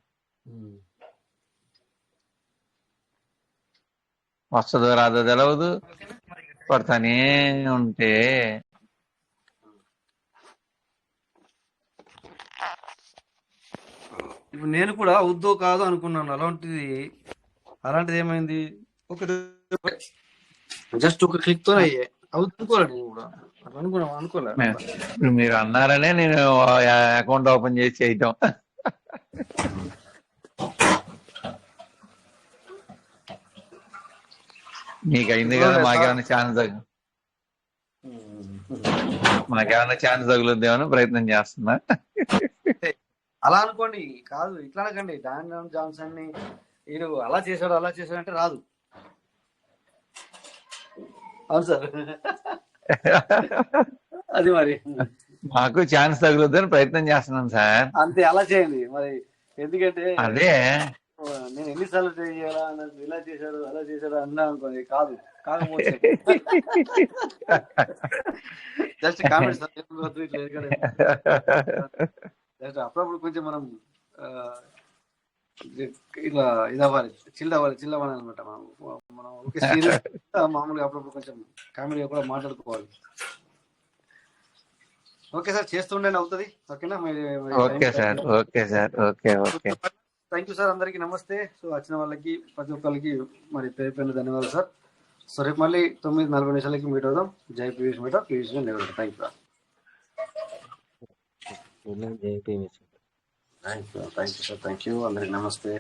వస్తుందో రాదో తెలవదు, పడతానే ఉంటే. ఇప్పుడు నేను కూడా అవుద్దో కాదో అనుకున్నాను. అలాంటిది ఏమైంది, ఒక జస్ట్ ఒక క్లిక్ తో అయ్యే అవుతుకోలే. నేను కూడా అనుకోలే. ఇప్పుడు మీరు అన్నారనే నేను అకౌంట్ ఓపెన్ చేసి చేయటం. మీకు అయింది కదా, మాకేమైనా ఛాన్స్ తగులుద్దేమని ప్రయత్నం చేస్తున్నా. అలా అనుకోండి, కాదు ఇట్లా అనకండి. డాన్ జాన్సన్ ని వీడు అలా చేశాడు అంటే రాదు. అవును సార్, అది మరి మాకు ఛాన్స్ తగులుద్దని ప్రయత్నం చేస్తున్నాం సార్. అంతే, అలా చేయండి మరి. ఎందుకంటే అదే నేను ఎన్నిసార్లు ట్రై చేయాలా, నాకు ఇలా చేశాడు అలా చేశాడు అన్నా అనుకోండి, కాకపోతే జస్ట్ కామెంట్స్ జస్ట్ అప్పుడప్పుడు కొంచెం మనం ఇలా ఇదవ్వాలి, చిల్ అవ్వాలి అనమాట. మనం ఓకే సీరియస్ మామూలుగా అప్పుడప్పుడు కొంచెం కామెడీగా కూడా మాట్లాడుకోవాలి. ఓకే సార్, చేస్తుండే అవుతుంది. ఓకేనా? Okay sir, okay sir, okay okay. Thank you sir. అందరికీ నమస్తే. సో వచ్చిన వాళ్ళకి ప్రతి ఒక్కరికి మరి పేరు పేరు ధన్యవాదాలు సార్. సో రేపు మళ్ళీ 9:40 మీట్ అవుదాం. జై పీవీఎస్ మీట, PVS never. Thank you sir. Thank you sir. Thank you. అందరికి నమస్తే.